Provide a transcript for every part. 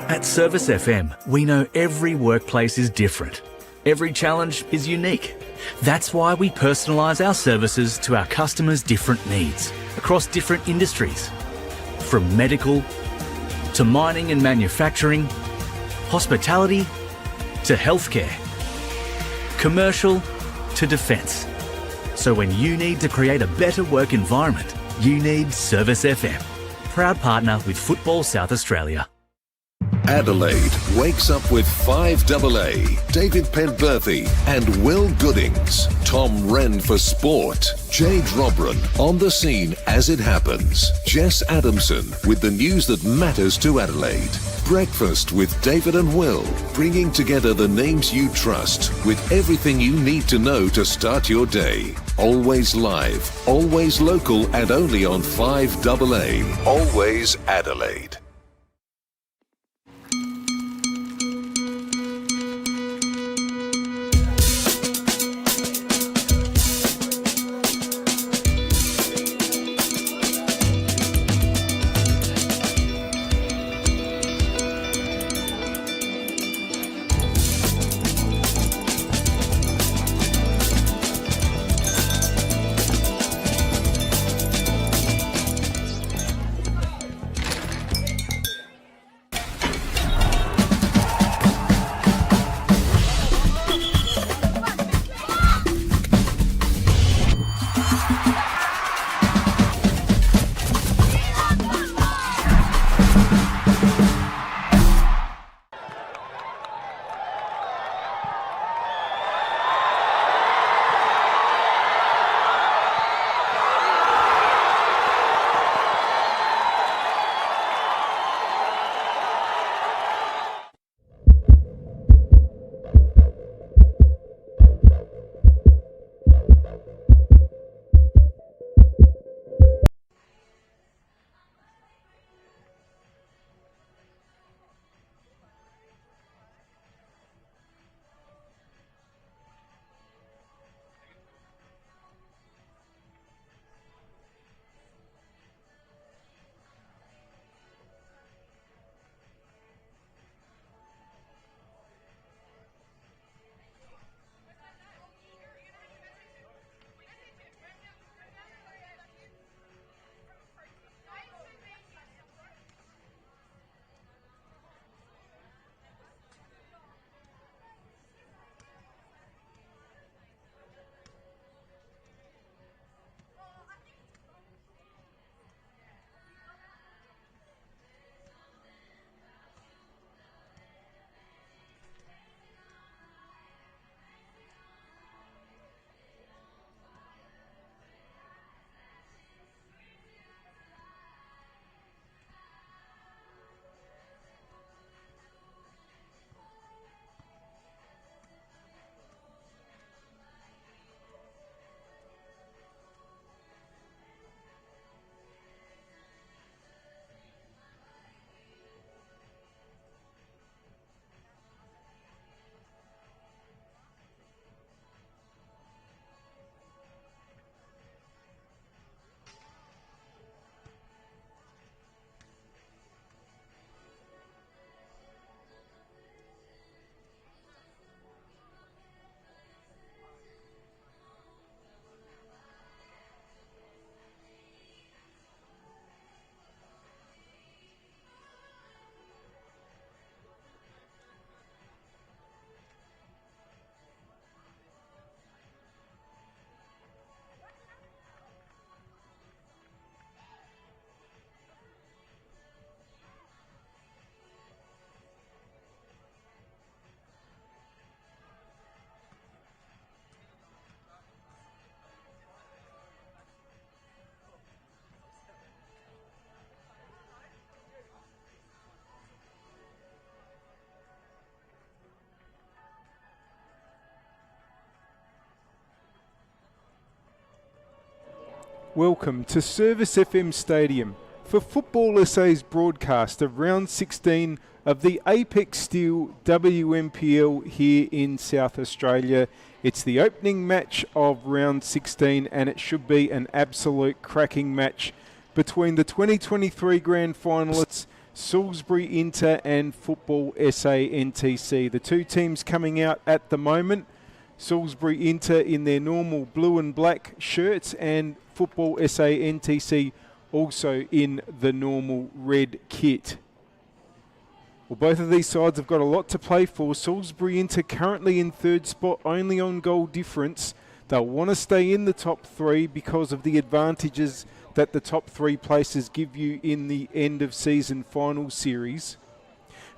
At Service FM, we know every workplace is different. Every challenge is unique. That's why we personalise our services to our customers' different needs across different industries. From medical to mining and manufacturing, hospitality to healthcare, commercial to defence. So when you need to create a better work environment, you need Service FM. Proud partner with Football South Australia. Adelaide wakes up with 5AA, David Penberthy and Will Goodings. Tom Wren for sport. Jade Robran on the scene as it happens. Jess Adamson with the news that matters to Adelaide. Breakfast with David and Will, bringing together the names you trust with everything you need to know to start your day. Always live, always local and only on 5AA. Always Adelaide. Welcome to Service FM Stadium for Football SA's broadcast of Round 16 of the Apex Steel WNPL here in South Australia. It's the opening match of Round 16 and it should be an absolute cracking match between the 2023 Grand Finalists Salisbury Inter and Football SA NTC. The two teams coming out at the moment. Salisbury Inter in their normal blue and black shirts, and Football SA NTC also in the normal red kit. Well, both of these sides have got a lot to play for. Salisbury Inter currently in third spot, only on goal difference. They'll want to stay in the top three because of the advantages that the top three places give you in the end of season final series.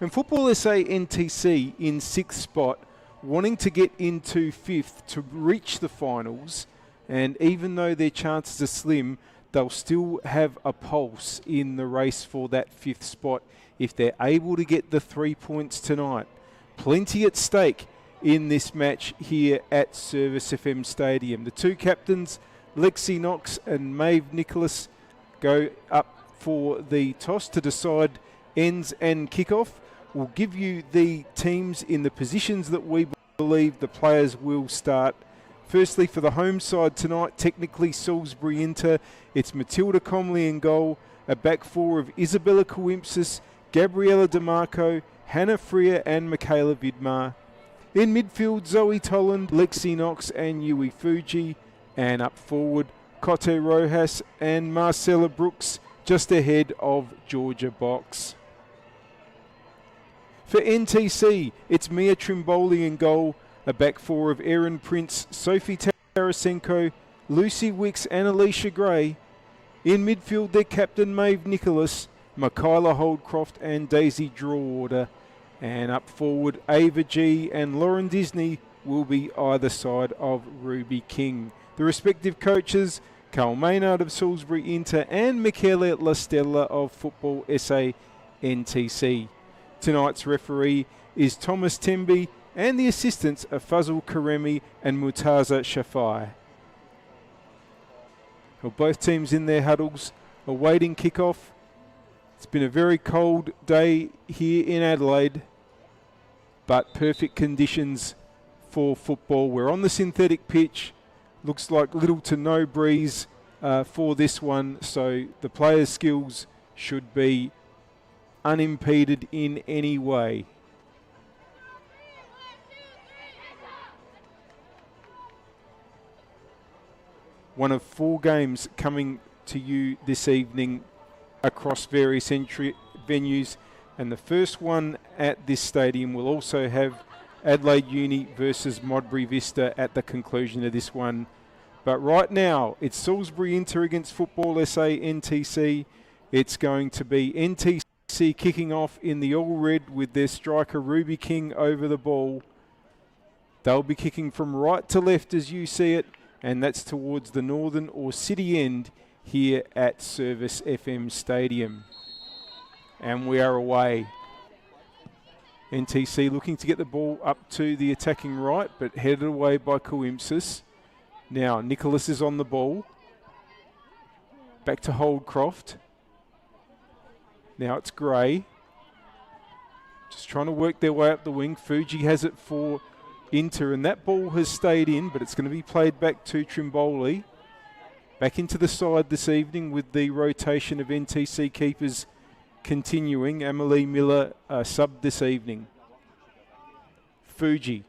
And Football SA NTC in sixth spot, wanting to get into fifth to reach the finals, and even though their chances are slim, they'll still have a pulse in the race for that fifth spot if they're able to get the 3 points tonight. Plenty at stake in this match here at Service FM Stadium. The two captains, Lexi Knox and Maeve Nicholas, go up for the toss to decide ends and kickoff. We'll give you the teams in the positions that we believe the players will start. Firstly, for the home side tonight, technically Salisbury Inter, it's Matilda Comley in goal, a back four of Isabella Coimpsis, Gabriella DeMarco, Hannah Freer and Michaela Vidmar. In midfield, Zoe Tolland, Lexi Knox and Yui Fuji. And up forward, Cote Rojas and Marcella Brooks, just ahead of Georgia Box. For NTC, it's Mia Trimboli in goal, a back four of Erin Prince, Sophie Tarasenko, Lucy Wicks and Alicia Gray. In midfield, their captain Maeve Nicholas, Michaela Holdcroft and Daisy Drawater. And up forward, Ava G and Lauren Disney will be either side of Ruby King. The respective coaches, Carl Maynard of Salisbury Inter and Michele Lastella of Football SA NTC. Tonight's referee is Thomas Temby, and the assistants are Fazil Karemi and Mutaza Shafai. Well, both teams in their huddles awaiting kickoff. It's been a very cold day here in Adelaide, but perfect conditions for football. We're on the synthetic pitch. Looks like little to no breeze for this one, so the players' skills should be unimpeded in any way. One of 4 games coming to you this evening across various venues, and the first one at this stadium will also have Adelaide Uni versus Modbury Vista at the conclusion of this one. But right now, it's Salisbury Inter against Football SA NTC. It's going to be NTC kicking off in the all-red with their striker Ruby King over the ball. They'll be kicking from right to left as you see it, and that's towards the northern or city end here at Service FM Stadium. And we are away. NTC looking to get the ball up to the attacking right, but headed away by Coimpsis. Now Nicholas is on the ball. Back to Holdcroft. Now it's Gray. Just trying to work their way up the wing. Fuji has it for Inter, and that ball has stayed in, but it's going to be played back to Trimboli. Back into the side this evening with the rotation of NTC keepers continuing. Amelie Miller subbed this evening. Fuji.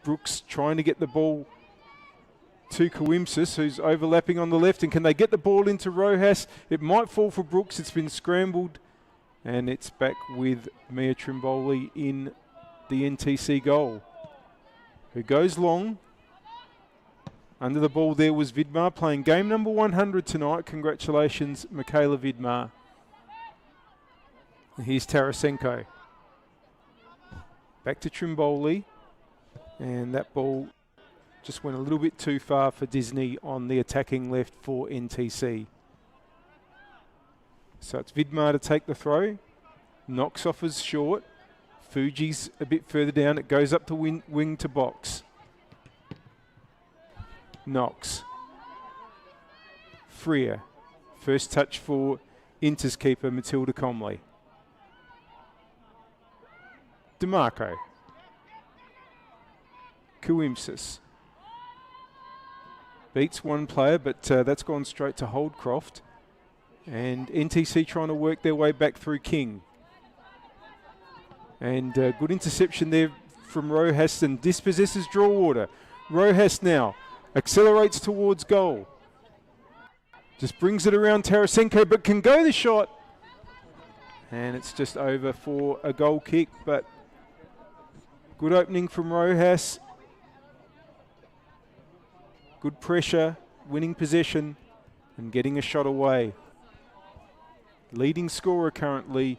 Brooks trying to get the ball to Coimpsis, who's overlapping on the left. And can they get the ball into Rojas? It might fall for Brooks. It's been scrambled. And it's back with Mia Trimboli in the NTC goal, who goes long. Under the ball there was Vidmar, playing game number 100 tonight. Congratulations, Michaela Vidmar. Here's Tarasenko. Back to Trimboli. And that ball just went a little bit too far for Disney on the attacking left for NTC. So it's Vidmar to take the throw. Knox offers short. Fuji's a bit further down. It goes up to wing to box. Knox. Freer. First touch for Inter's keeper, Matilda Comley. DeMarco. Coimpsis. Beats one player, but that's gone straight to Holdcroft. And NTC trying to work their way back through King. And good interception there from Rojas and dispossesses draw water. Rojas now accelerates towards goal. Just brings it around Tarasenko, but can go the shot. And it's just over for a goal kick, but good opening from Rojas. Good pressure, winning possession, and getting a shot away. Leading scorer currently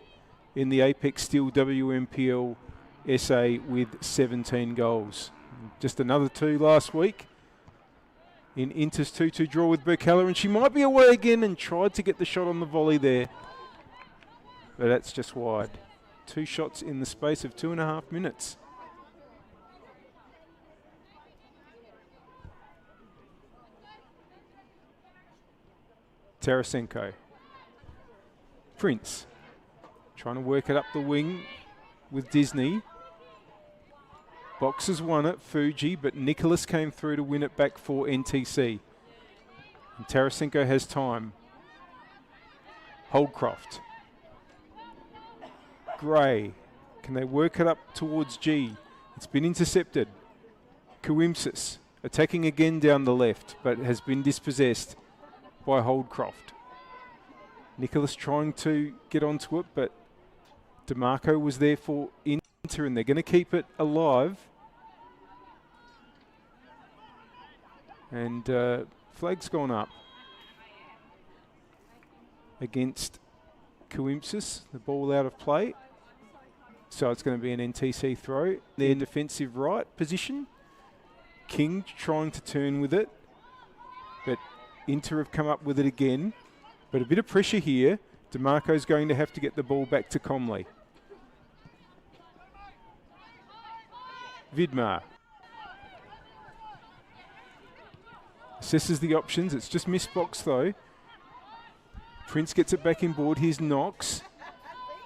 in the Apex Steel WMPL-SA with 17 goals. Just another 2 last week in Inter's 2-2 draw with Burkalla, and she might be away again and tried to get the shot on the volley there. But that's just wide. 2 shots in the space of 2.5 minutes. Tarasenko. Prince trying to work it up the wing with Disney. Boxers won it, Fuji, but Nicholas came through to win it back for NTC. And Tarasenko has time. Holdcroft. Gray. Can they work it up towards G? It's been intercepted. Kawimsis attacking again down the left, but has been dispossessed by Holdcroft. Nicholas trying to get onto it, but DeMarco was there for Inter, and they're going to keep it alive. And flag's gone up against Kawimsis. The ball out of play. So it's going to be an NTC throw. Their defensive right position. King trying to turn with it, but Inter have come up with it again. But a bit of pressure here. DeMarco's going to have to get the ball back to Comley. Vidmar. Assesses the options. It's just missed box though. Prince gets it back in board. Here's Knox.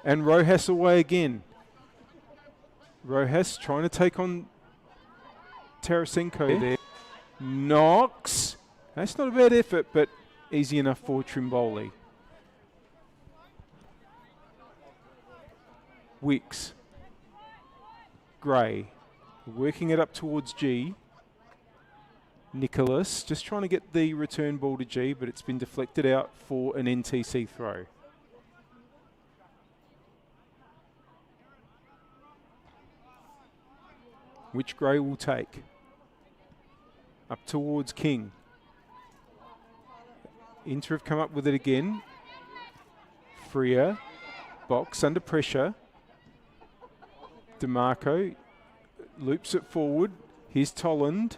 And Rojas away again. Rojas trying to take on Tarasenko there. Knox. That's not a bad effort, but easy enough for Trimboli. Wicks. Gray. Working it up towards G. Nicholas just trying to get the return ball to G, but it's been deflected out for an NTC throw. Which Gray will take. Up towards King. Inter have come up with it again. Freer. Box under pressure. DeMarco loops it forward. Here's Tolland.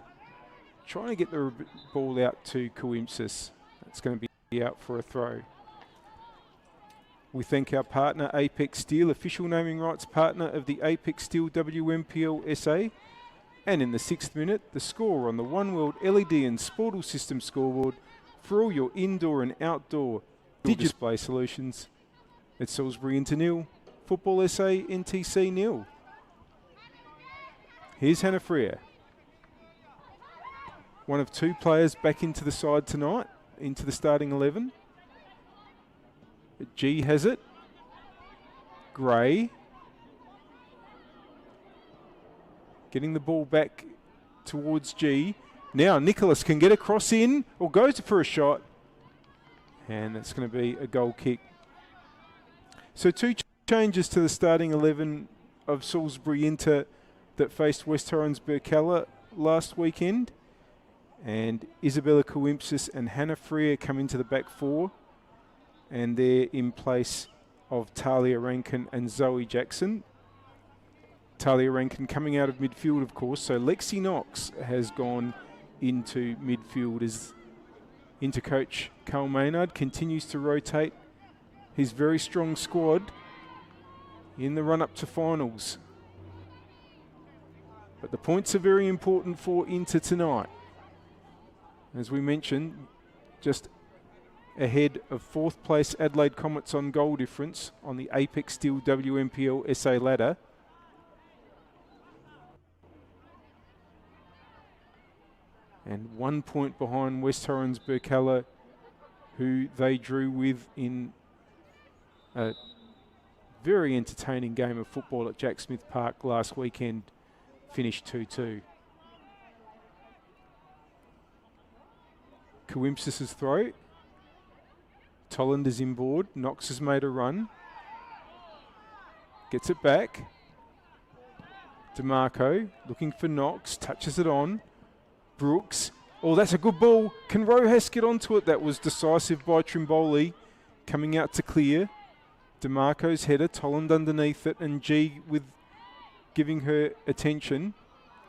Trying to get the ball out to Kawimsis. That's going to be out for a throw. We thank our partner Apex Steel, official naming rights partner of the Apex Steel WMPL-SA. And in the 6th minute, the score on the One World LED and Sportal System scoreboard for all your indoor and outdoor digital display solutions. It's Salisbury Inter 0, Football SA NTC 0. Here's Hannah Freer. One of 2 players back into the side tonight, into the starting 11. But G has it. Gray. Getting the ball back towards G. Now Nicholas can get a cross in or goes for a shot. And it's going to be a goal kick. So 2 changes to the starting 11 of Salisbury Inter that faced West Torrens Burkalla last weekend. And Isabella Kawimsis and Hannah Freer come into the back 4. And they're in place of Talia Rankin and Zoe Jackson. Talia Rankin coming out of midfield, of course. So Lexi Knox has gone into midfield as intercoach Carl Maynard continues to rotate his very strong squad in the run-up to finals. But the points are very important for Inter tonight. As we mentioned, just ahead of 4th place Adelaide Comets on goal difference on the Apex Steel WMPL-SA ladder. And 1 point behind West Torrens Burkalla, who they drew with in a very entertaining game of football at Jack Smith Park last weekend, finished 2-2. Coimpsis' throw. Tolland is inboard. Knox has made a run. Gets it back. DeMarco looking for Knox. Touches it on. Brooks. Oh, that's a good ball. Can Rojas get onto it? That was decisive by Trimboli. Coming out to clear. DeMarco's header. Tolland underneath it. And G with giving her attention.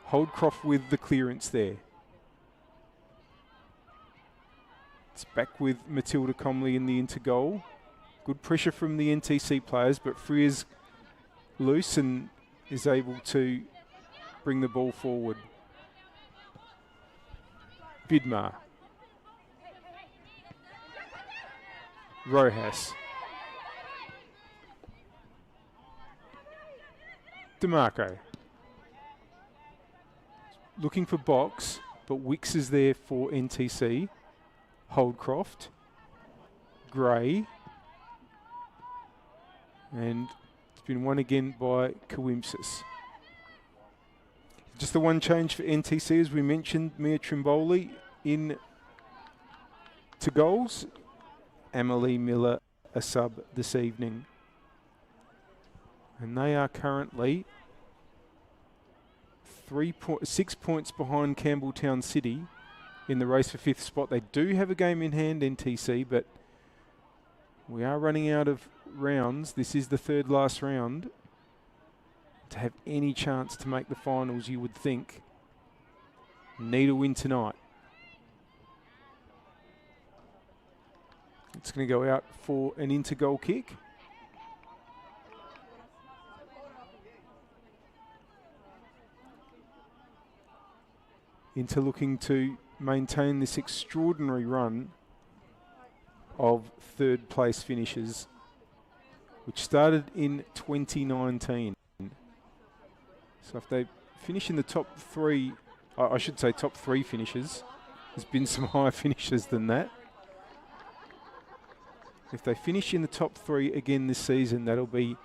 Holdcroft with the clearance there. It's back with Matilda Comley in the intergoal. Good pressure from the NTC players, but Freer's loose and is able to bring the ball forward. Vidmar. Rojas. DeMarco. Looking for box, but Wicks is there for NTC. Holdcroft, Gray, and it's been won again by Coimpsis. Just the one change for NTC, as we mentioned, Mia Trimboli in to goals. Amelie Miller a sub this evening. And they are currently 6 points behind Campbelltown City in the race for 5th spot. They do have a game in hand, NTC, but we are running out of rounds. This is the third last round. To have any chance to make the finals, you would think, need a win tonight. It's going to go out for an inter-goal kick. Inter looking to maintain this extraordinary run of third place finishes, which started in 2019. So if they finish in the top three, I should say top three finishes, there's been some higher finishes than that. If they finish in the top three again this season, that'll be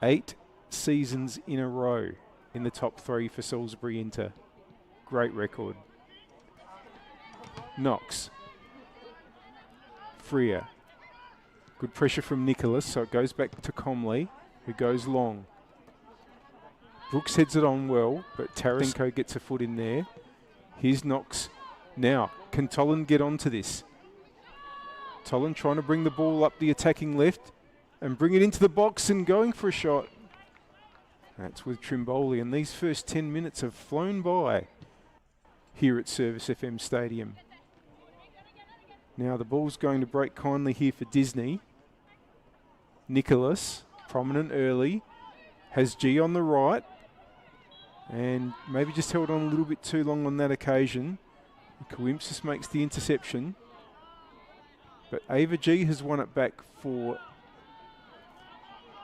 8 seasons in a row in the top three for Salisbury Inter. Great record. Knox. Freer. Good pressure from Nicholas, so it goes back to Comley, who goes long. Brooks heads it on well, but Tarasenko gets a foot in there. Here's Knox. Now, can Tolland get onto this? Tolland trying to bring the ball up the attacking left and bring it into the box and going for a shot. That's with Trimboli, and these first 10 minutes have flown by here at Service FM Stadium. Now the ball's going to break kindly here for Disney. Nicholas, prominent early, has G on the right, and maybe just held on a little bit too long on that occasion. Coimpsis makes the interception, but Ava G has won it back for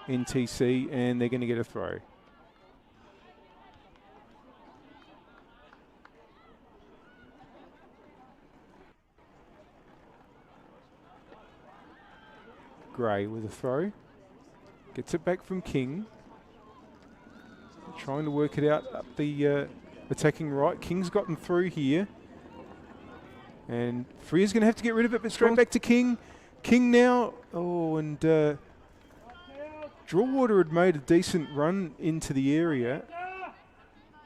NTC, and they're going to get a throw. Gray with a throw. Gets it back from King. Trying to work it out up the attacking right. King's gotten through here. And Freer's going to have to get rid of it, but straight back to King. King now. Oh, and Drawwater had made a decent run into the area.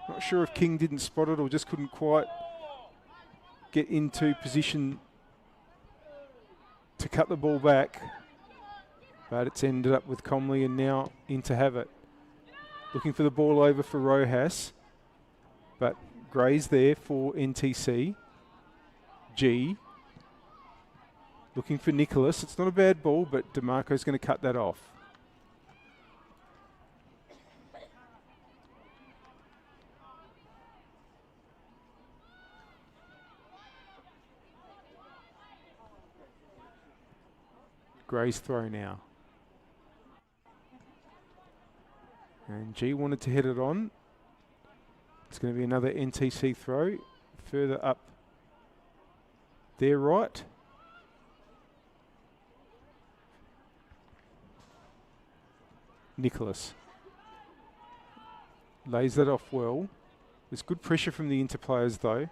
Not sure if King didn't spot it or just couldn't quite get into position to cut the ball back. But it's ended up with Comley and now in to have it. Looking for the ball over for Rojas. But Gray's there for NTC. G. Looking for Nicholas. It's not a bad ball, but DeMarco's going to cut that off. Gray's throw now. And G wanted to head it on. It's going to be another NTC throw further up their right. Nicholas lays that off well. There's good pressure from the interplayers though.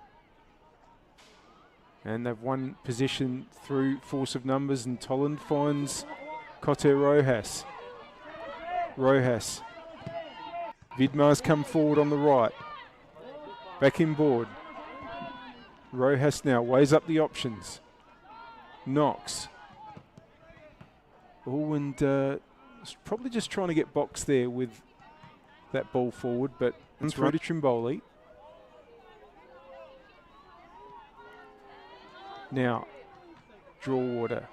And they've won possession through force of numbers, and Tolland finds Cotter Rojas. Rojas. Vidmar's come forward on the right. Back in board. Rojas now weighs up the options. Knox. Oh, and probably just trying to get box there with that ball forward, but it's through to Trimboli. Now, draw water.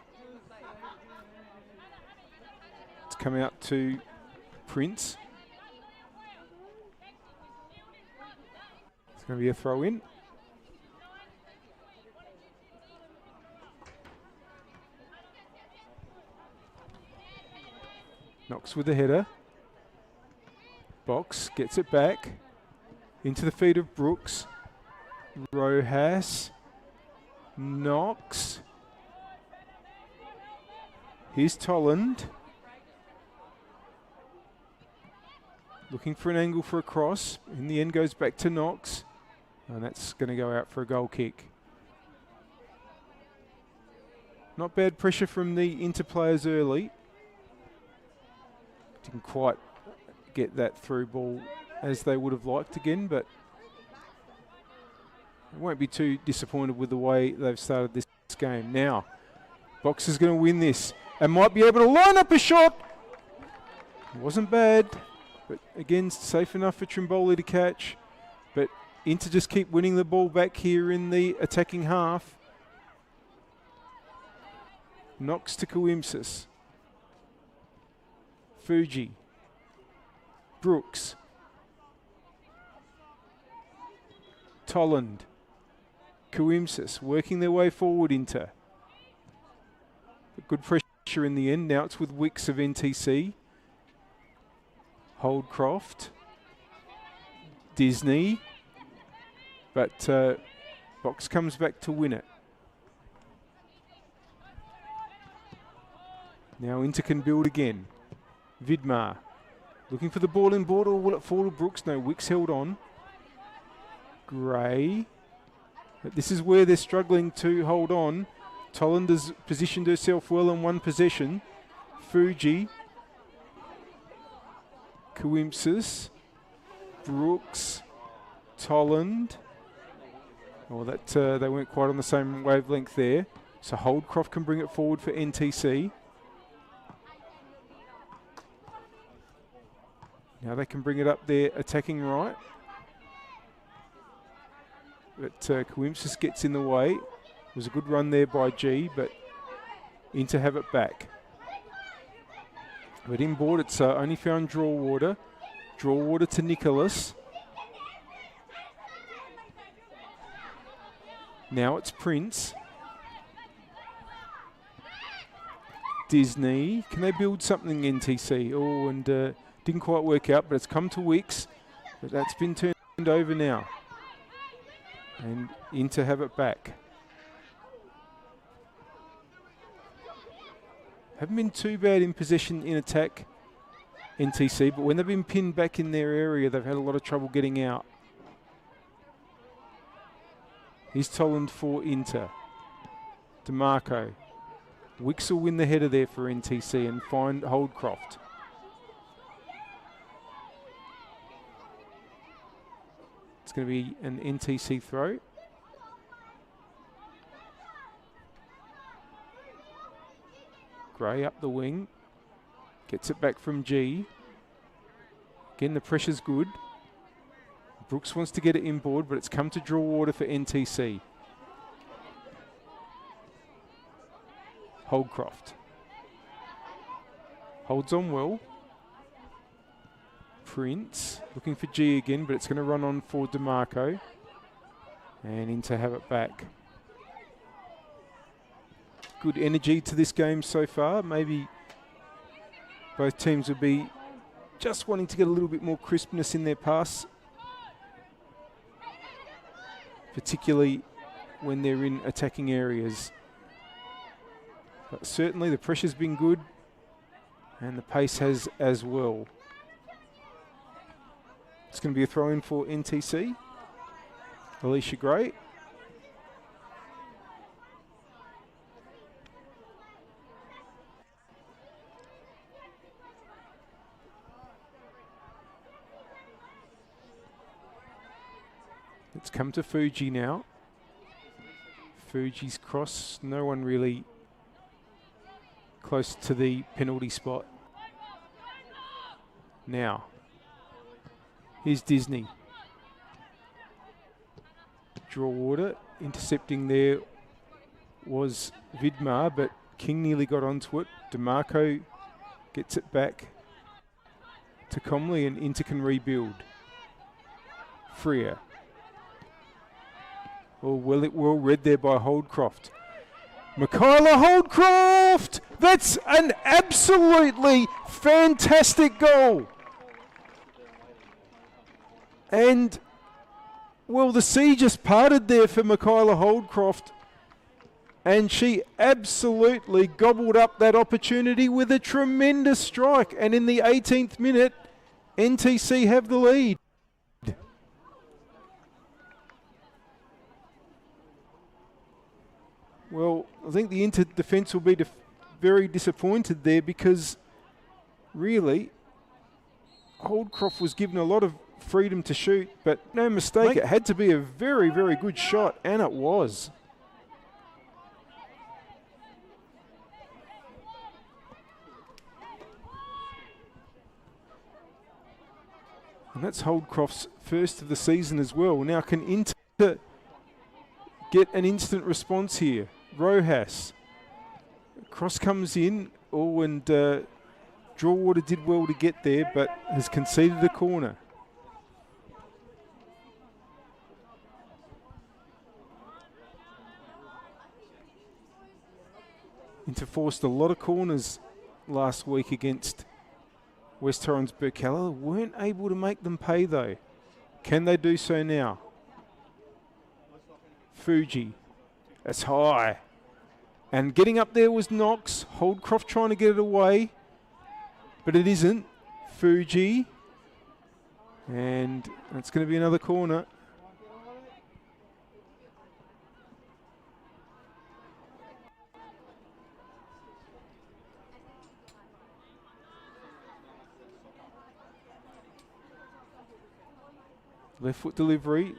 It's come out to Prince. It's going to be a throw in. Knox with the header. Box gets it back into the feet of Brooks. Rojas. Knox. Here's Tolland. Looking for an angle for a cross. In the end goes back to Knox. And that's going to go out for a goal kick. Not bad pressure from the interplayers early. Didn't quite get that through ball as they would have liked again, but I won't be too disappointed with the way they've started this game. Now, Box is going to win this and might be able to line up a shot. It wasn't bad, but again, safe enough for Trimboli to catch. But Inter just keep winning the ball back here in the attacking half. Knox to Coimsis. Fuji. Brooks. Tolland. Coimsis working their way forward Inter. Good pressure in the end. Now it's with Wicks of NTC. Holdcroft. Disney. But Box comes back to win it. Now Inter can build again. Vidmar. Looking for the ball in board, or will it fall to Brooks? No, Wicks held on. Gray. But this is where they're struggling to hold on. Tolland has positioned herself well in one possession. Fuji. Coimsis. Brooks. Tolland. Oh, that they weren't quite on the same wavelength there. So Holdcroft can bring it forward for NTC. Now they can bring it up there, attacking right. But Coimsis gets in the way. It was a good run there by G, but Inter have it back. But inboard, it's only found draw water. Draw water to Nicholas. Now it's Prince. Disney. Can they build something NTC? Oh, and didn't quite work out, but it's come to Wicks. But that's been turned over now. And Inter have it back. Haven't been too bad in possession in attack, NTC, but when they've been pinned back in their area, they've had a lot of trouble getting out. Here's Tolland for Inter. DeMarco. Wicks will win the header there for NTC and find Holdcroft. It's going to be an NTC throw. Gray up the wing. Gets it back from G. Again, the pressure's good. Brooks wants to get it inboard, but it's come to draw water for NTC. Holdcroft. Holds on well. Prince looking for G again, but it's going to run on for DeMarco. And Inter have it back. Good energy to this game so far. Maybe both teams would be just wanting to get a little bit more crispness in their pass, particularly when they're in attacking areas. But certainly the pressure's been good, And the pace has as well. It's going to be a throw in for NTC. Alicia Gray. It's come to Fuji now. Fuji's cross, no one really close to the penalty spot. Now, here's Disney. Draw water, intercepting there was Vidmar, but King nearly got onto it. DeMarco gets it back to Comley and Inter can rebuild. Freer. Oh, well read there by Holdcroft. Michaela Holdcroft! That's an absolutely fantastic goal. And, well, the sea just parted there for Michaela Holdcroft. And she absolutely gobbled up that opportunity with a tremendous strike. And in the 18th minute, NTC have the lead. Well, I think the Inter defence will be very disappointed there because really Holdcroft was given a lot of freedom to shoot, but no mistake, it had to be a very, very good shot, and it was. And that's Holdcroft's first of the season as well. Now can Inter get an instant response here? Rojas. Cross comes in. Oh, and Drawwater did well to get there, but has conceded a corner. Inter forced a lot of corners last week against West Torrens Burkalla. Weren't able to make them pay though. Can they do so now? Fuji. That's high. And getting up there was Knox. Holdcroft trying to get it away, but it isn't. Fuji. And that's going to be another corner. Left foot delivery.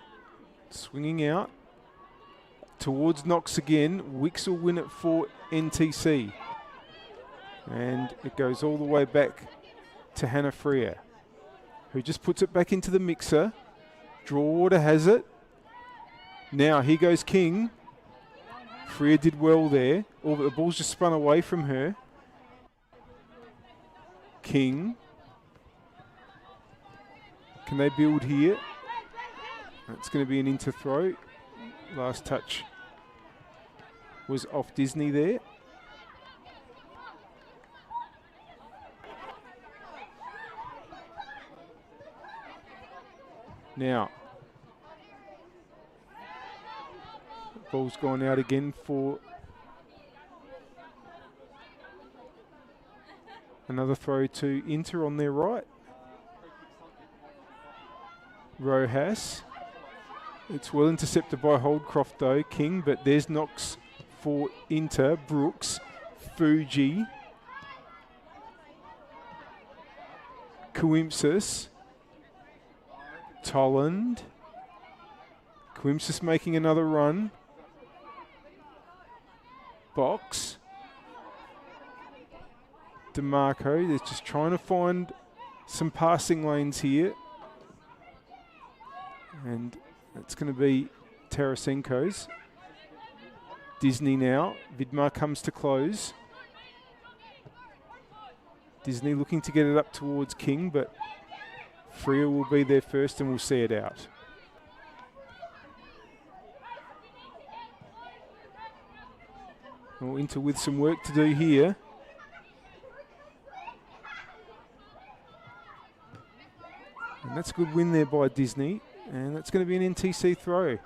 Swinging out. Towards Knox again. Wicks will win it for NTC. And it goes all the way back to Hannah Freer, who just puts it back into the mixer. Drawwater has it. Now here goes King. Freer did well there. Oh, but the ball's just spun away from her. King. Can they build here? That's going to be an Inter throw. Last touch was off Disney there. Now, ball's gone out again for another throw to Inter on their right. Rojas. It's well intercepted by Holdcroft though, King, but there's Knox for Inter. Brooks, Fuji, Coimpsis, Tolland. Coimpsis making another run. Box. DeMarco, they're just trying to find some passing lanes here. And it's going to be Tarasenko's. Disney now. Vidmar comes to close. Disney looking to get it up towards King, but Freer will be there first and we'll see it out. Well, Inter with some work to do here. And that's a good win there by Disney. And that's going to be an NTC throw.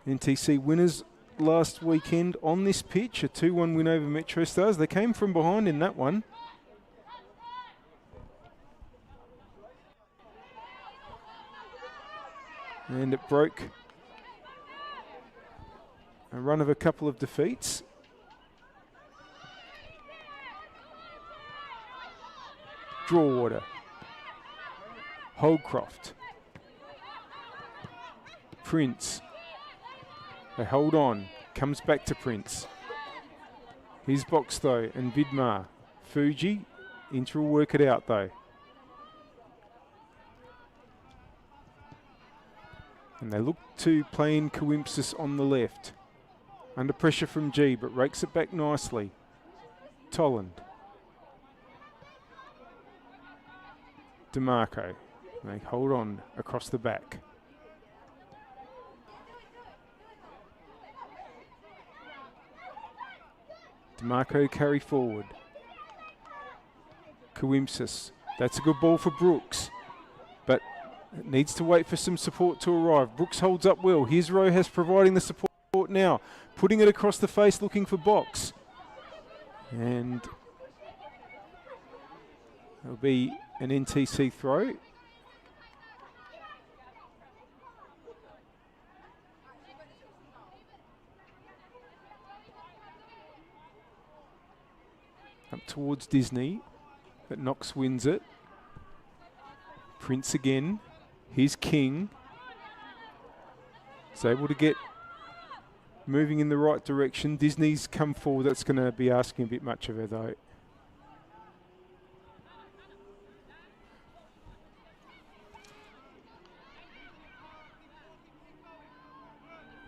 NTC winners last weekend on this pitch, a 2-1 win over Metro Stars. They came from behind in that one. And it broke a run of a couple of defeats. Drawater. Holdcroft. Prince. They hold on. Comes back to Prince. Here's Box though, and Vidmar. Fuji. Inter will work it out though. And they look to play in Coimpsis on the left. Under pressure from G, but rakes it back nicely. Tolland. DeMarco. They hold on across the back. DeMarco carry forward. Coimpsis. That's a good ball for Brooks. But it needs to wait for some support to arrive. Brooks holds up well. Here's Rojas providing the support now. Putting it across the face, looking for Box. And it'll be an NTC throw. Up towards Disney, but Knox wins it. Prince again. Here's King. He's able to get moving in the right direction. Disney's come forward. That's going to be asking a bit much of her though.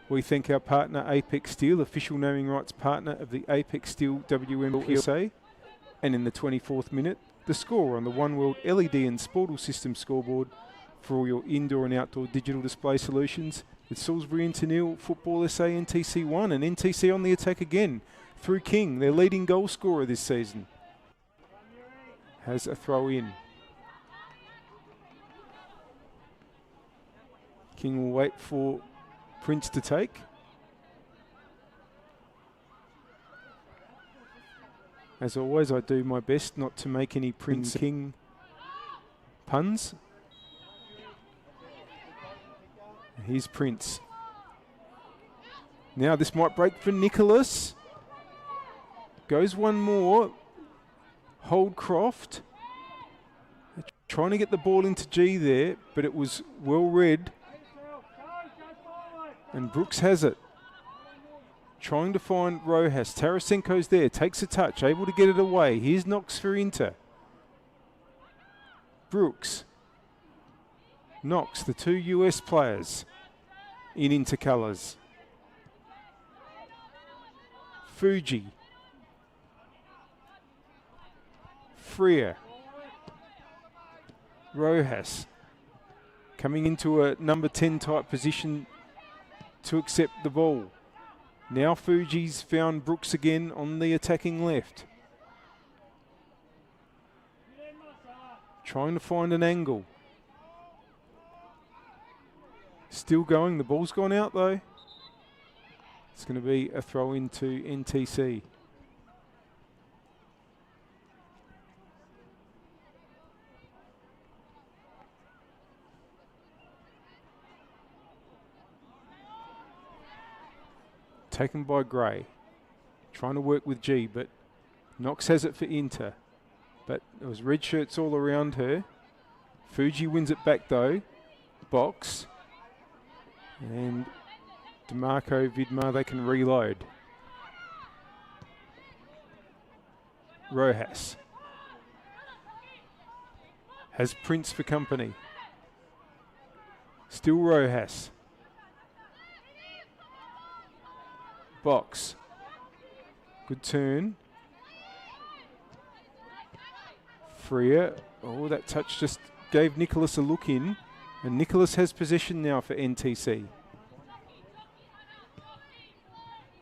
We thank our partner Apex Steel, official naming rights partner of the Apex Steel WMPLSA. And in the 24th minute, the score on the One World LED and Sportal System scoreboard for all your indoor and outdoor digital display solutions. With Salisbury into nil, Football SA NTC 1 and NTC on the attack again through King, their leading goal scorer this season. Has a throw in. King will wait for Prince to take. As always, I do my best not to make any Prince King puns. Here's Prince. Now this might break for Nicholas. Goes one more. Holdcroft. Trying to get the ball into G there, but it was well read. And Brooks has it. Trying to find Rojas. Tarasenko's there. Takes a touch. Able to get it away. Here's Knox for Inter. Brooks. Knox, the two US players in Inter colours. Fuji. Freer. Rojas. Coming into a number 10 type position to accept the ball. Now Fuji's found Brooks again on the attacking left. Trying to find an angle. Still going. The ball's gone out though. It's going to be a throw into NTC. Taken by Gray. Trying to work with G, but Knox has it for Inter. But there was red shirts all around her. Fuji wins it back though. Box. And DeMarco, Vidmar, they can reload. Rojas. Has Prince for company. Still Rojas. Box. Good turn. Freer. Oh, that touch just gave Nicholas a look in. And Nicholas has possession now for NTC.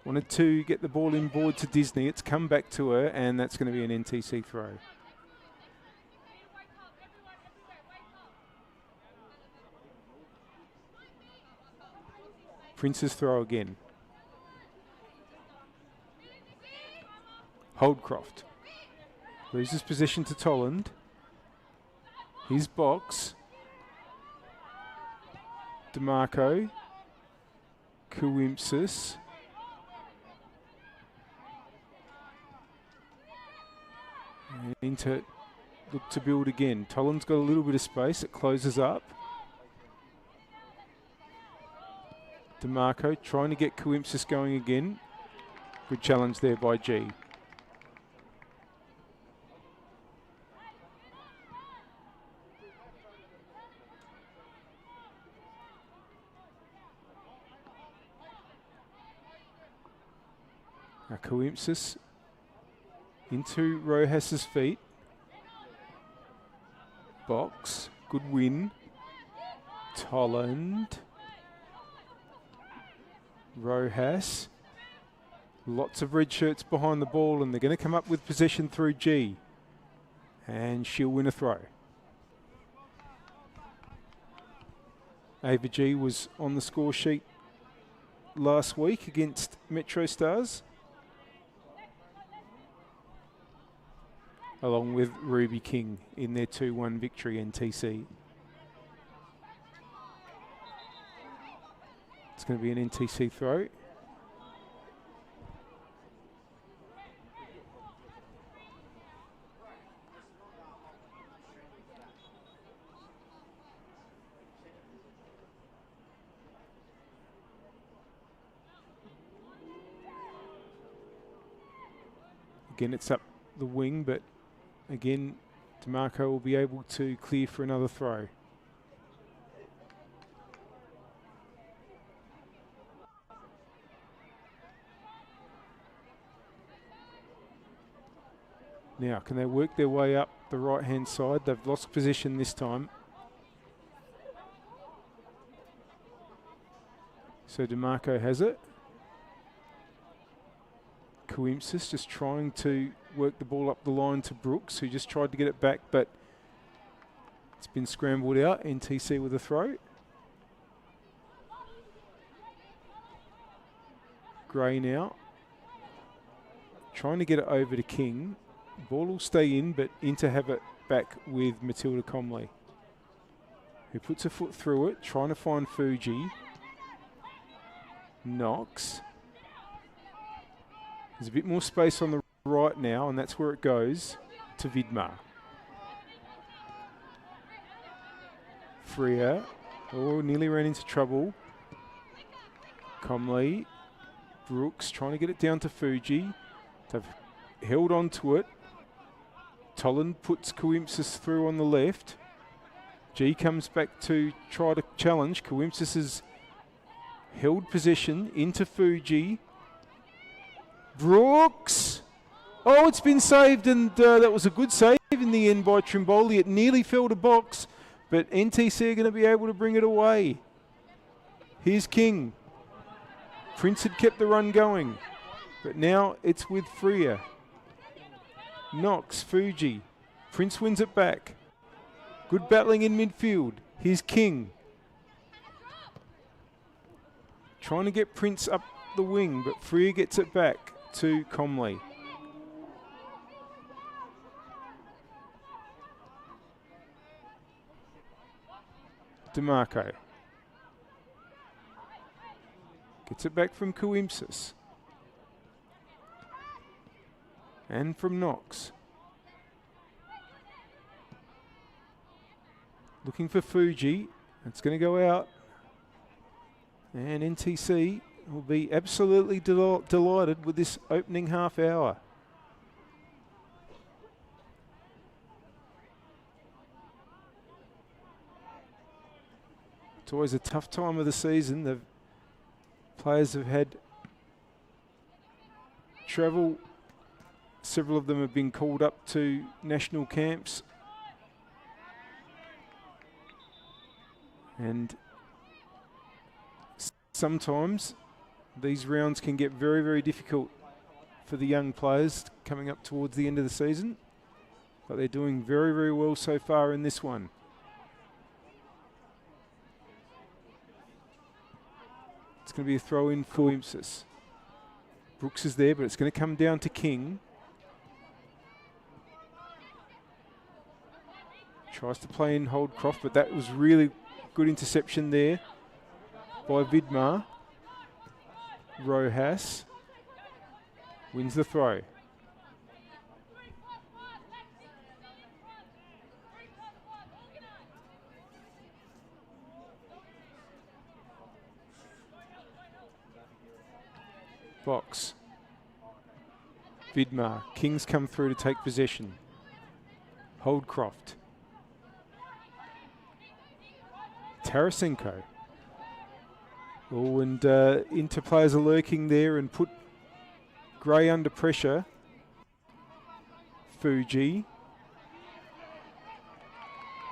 Wanted to get the ball inboard to Disney. It's come back to her, and that's going to be an NTC throw. Prince's throw again. Holdcroft loses possession to Tolland. His box. DeMarco. Kuimpsis. And into look to build again. Tolland's got a little bit of space. It closes up. DeMarco trying to get Kuimpsis going again. Good challenge there by G. Now Kuimpsis into Rojas's feet. Box, good win. Tolland. Rojas. Lots of red shirts behind the ball, and they're going to come up with possession through G. And she'll win a throw. Ava G was on the score sheet last week against Metro Stars, along with Ruby King in their 2-1 victory NTC. It's going to be an NTC throw. Again, it's up the wing, but again, DeMarco will be able to clear for another throw. Now, can they work their way up the right-hand side? They've lost position this time. So DeMarco has it. Kuimpsis just trying to work the ball up the line to Brooks, who just tried to get it back, but it's been scrambled out. NTC with a throw. Gray now. Trying to get it over to King. Ball will stay in, but in to have it back with Matilda Comley, who puts a foot through it, trying to find Fuji. Knox. There's a bit more space on the right now, and that's where it goes to Vidmar. Freer. Oh, nearly ran into trouble. Comley. Brooks trying to get it down to Fuji. They've held on to it. Tolland puts Kuimpsis through on the left. G comes back to try to challenge. Kuimpsis has held possession into Fuji. Brooks. Oh, it's been saved, and that was a good save in the end by Trimboli. It nearly fell to box, but NTC are going to be able to bring it away. Here's King. Prince had kept the run going, but now it's with Freer. Knox, Fuji. Prince wins it back. Good battling in midfield. Here's King. Trying to get Prince up the wing, but Freer gets it back to Comley. DeMarco. Gets it back from Kuimpsis. And from Knox. Looking for Fuji. It's going to go out. And NTC will be absolutely delighted with this opening half hour. It's always a tough time of the season. The players have had travel. Several of them have been called up to national camps. And sometimes these rounds can get very, very difficult for the young players coming up towards the end of the season. But they're doing very, very well so far in this one. It's going to be a throw in for Kuimpsis. Brooks is there, but it's going to come down to King. Tries to play in Holdcroft, but that was really good interception there by Vidmar. Rojas wins the throw. Box. Vidmar. Kings come through to take possession. Holdcroft. Tarasenko. Oh, and Inter players are lurking there and put Gray under pressure. Fuji.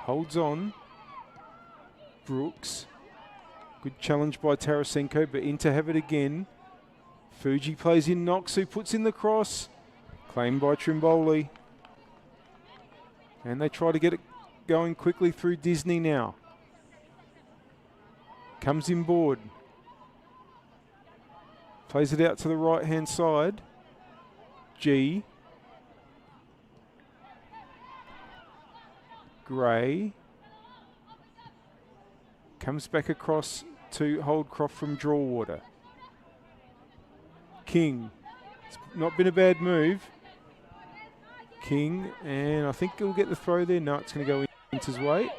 Holds on. Brooks. Good challenge by Tarasenko, but Inter have it again. Fuji plays in Knox, who puts in the cross. Claimed by Trimboli. And they try to get it going quickly through Disney now. Comes in board. Plays it out to the right-hand side. G. Gray. Comes back across to Holdcroft from Drawwater. King. It's not been a bad move. King, and I think he'll get the throw there. No, it's going to go into his way.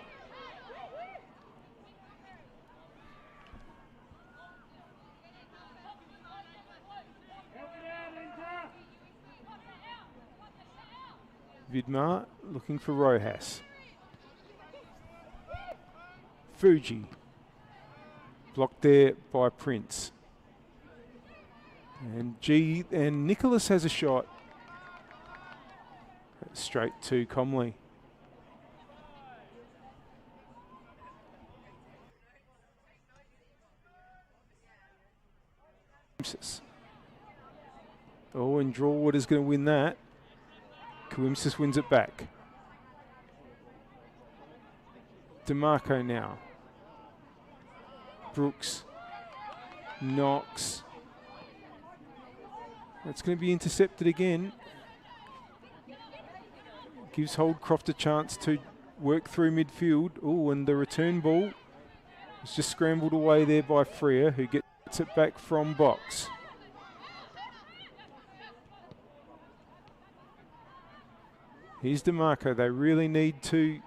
Vidmar looking for Rojas. Fuji. Blocked there by Prince. And G and Nicholas has a shot. Straight to Comley. Oh, and Drawwater's going to win that. Coimsis wins it back. DeMarco now. Brooks. Knox. That's going to be intercepted again. Gives Holdcroft a chance to work through midfield. Oh, and the return ball was just scrambled away there by Freer, who gets it back from box. Here's DeMarco. They really need to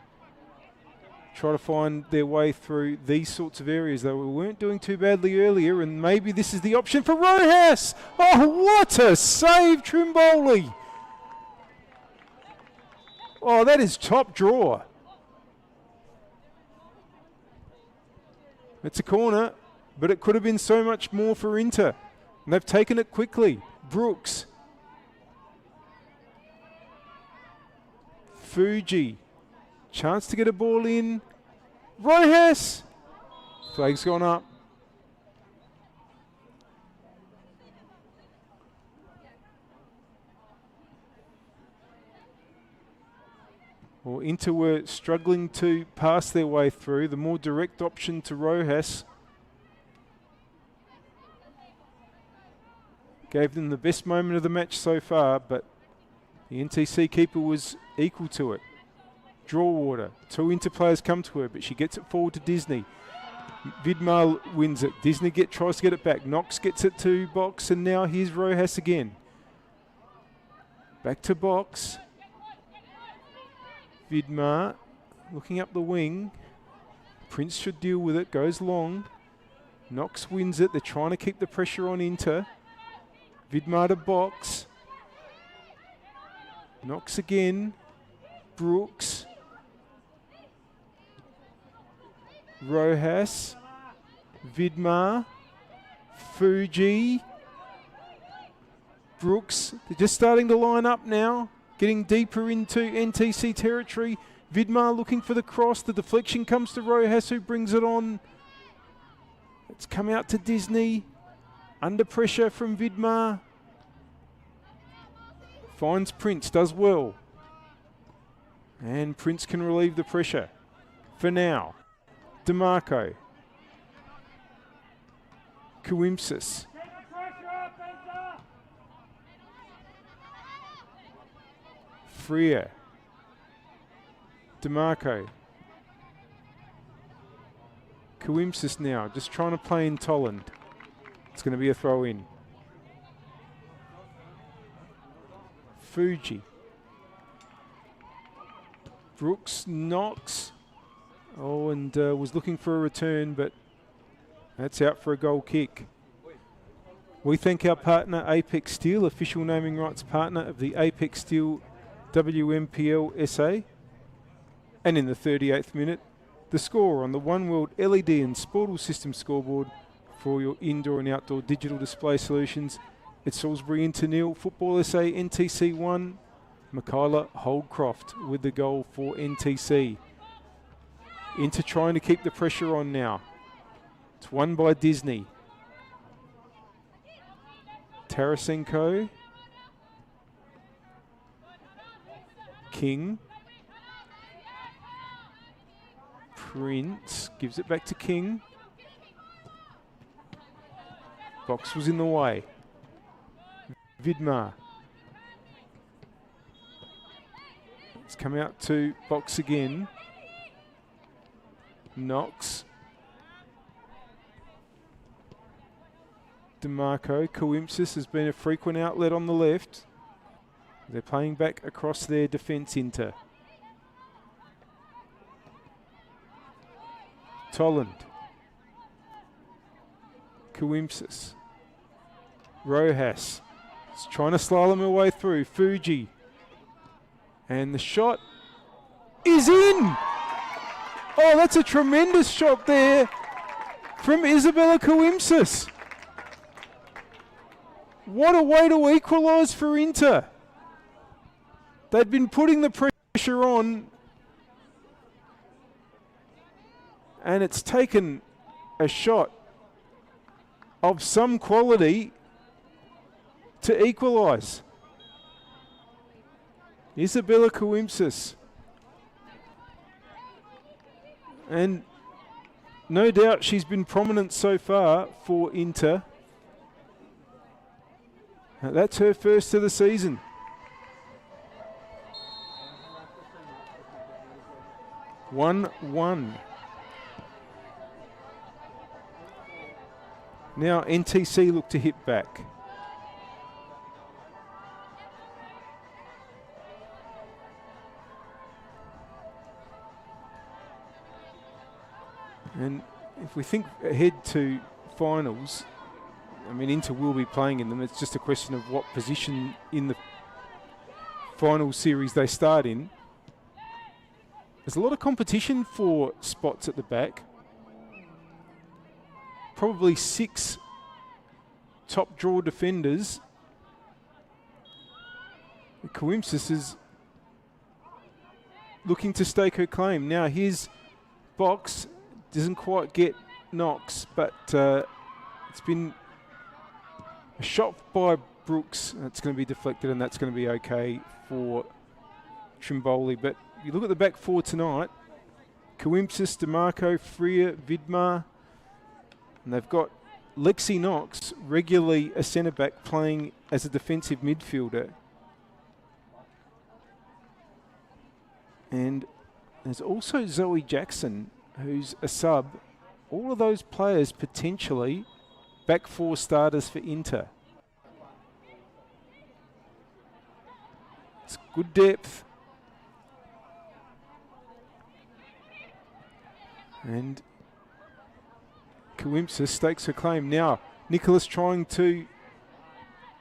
try to find their way through these sorts of areas. They weren't doing too badly earlier, and maybe this is the option for Rojas. Oh, what a save, Trimboli. Oh, that is top draw. It's a corner, but it could have been so much more for Inter. And they've taken it quickly. Brooks. Fuji. Chance to get a ball in. Rojas. Flag's gone up. Well, Inter were struggling to pass their way through. The more direct option to Rojas gave them the best moment of the match so far, but the NTC keeper was equal to it. Drawwater. Two Inter players come to her, but she gets it forward to Disney. Vidmar wins it. Disney tries to get it back. Knox gets it to box, and now here's Rojas again. Back to box. Vidmar looking up the wing. Prince should deal with it. Goes long. Knox wins it. They're trying to keep the pressure on Inter. Vidmar to box. Knox again. Brooks. Rojas. Vidmar. Fuji. Brooks. They're just starting to line up now. Getting deeper into NTC territory. Vidmar looking for the cross. The deflection comes to Rojas, who brings it on. It's come out to Disney. Under pressure from Vidmar. Finds Prince, does well. And Prince can relieve the pressure. For now. DeMarco. Coimsis. Freer. DeMarco. Coimsis now, just trying to play in Tolland. It's going to be a throw in. Fuji. Brooks knocks. Oh, and was looking for a return, but that's out for a goal kick. We thank our partner Apex Steel, official naming rights partner of the Apex Steel WNPLSA. And in the 38th minute, the score on the One World LED and Sportal System scoreboard for your indoor and outdoor digital display solutions. It's Salisbury Inter 0, Football SA NTC 1. Michaela Holdcroft with the goal for NTC. Inter trying to keep the pressure on now. It's won by Disney. Tarasenko. King. Prince gives it back to King. Box was in the way. Vidmar. It's come out to box again. Knox. DeMarco. Coimsis has been a frequent outlet on the left. They're playing back across their defence Inter. Tolland. Coimsis. Rojas. Is trying to slalom her way through. Fuji. And the shot is in! Oh, that's a tremendous shot there from Isabella Coimsis. What a way to equalise for Inter. They'd been putting the pressure on, and it's taken a shot of some quality to equalise. Isabella Coimsis. And no doubt she's been prominent so far for Inter. That's her first of the season. One. Now NTC look to hit back. And if we think ahead to finals, I mean, Inter will be playing in them. It's just a question of what position in the final series they start in. There's a lot of competition for spots at the back. Probably 6 top draw defenders. Coimsis is looking to stake her claim. Now here's Box. Doesn't quite get Knox, but it's been a shot by Brooks. It's going to be deflected, and that's going to be okay for Trimboli. But you look at the back four tonight, Coimsis, DeMarco, Freer, Vidmar, and they've got Lexi Knox, regularly a centre-back, playing as a defensive midfielder. And there's also Zoe Jackson, who's a sub. All of those players potentially back four starters for Inter. It's good depth. And Coimsis stakes her claim. Now, Nicholas trying to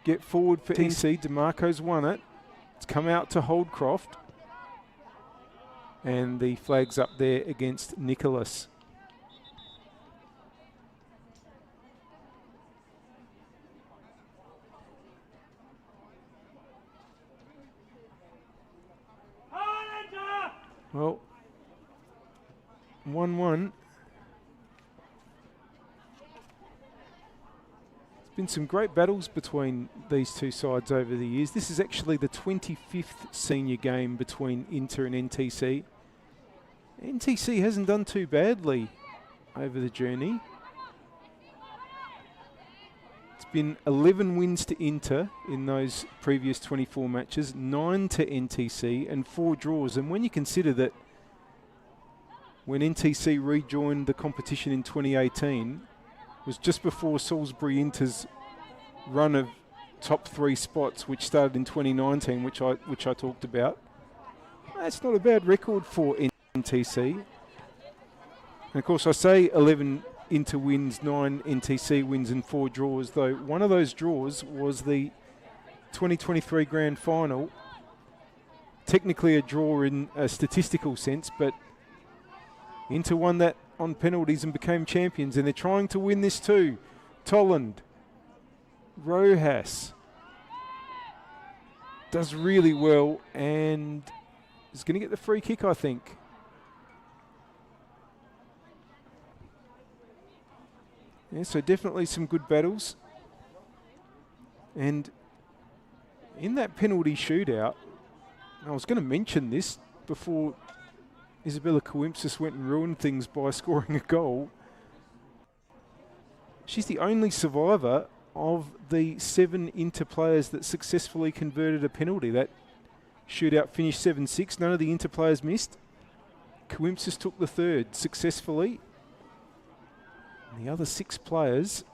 get forward for NTC. DeMarco's won it. It's come out to Holdcroft. And the flag's up there against Nicholas. Well, 1-1. There's been some great battles between these two sides over the years. This is actually the 25th senior game between Inter and NTC. NTC hasn't done too badly over the journey. It's been 11 wins to Inter in those previous 24 matches, 9 to NTC and 4 draws. And when you consider that when NTC rejoined the competition in 2018 was just before Salisbury Inter's run of top 3 spots, which started in 2019, which I talked about. That's not a bad record for NTC. And of course, I say 11 Inter wins, 9 NTC wins and 4 draws, though one of those draws was the 2023 Grand Final. Technically a draw in a statistical sense, but Inter won that on penalties and became champions, and they're trying to win this too. Tolland, Rojas does really well and is going to get the free kick, I think. Yeah, so definitely some good battles. And in that penalty shootout, I was going to mention this before Isabella Coimpsis went and ruined things by scoring a goal. She's the only survivor of the 7 Inter players that successfully converted a penalty. That shootout finished 7-6. None of the Inter players missed. Coimpsis took the third successfully. And the other 6 players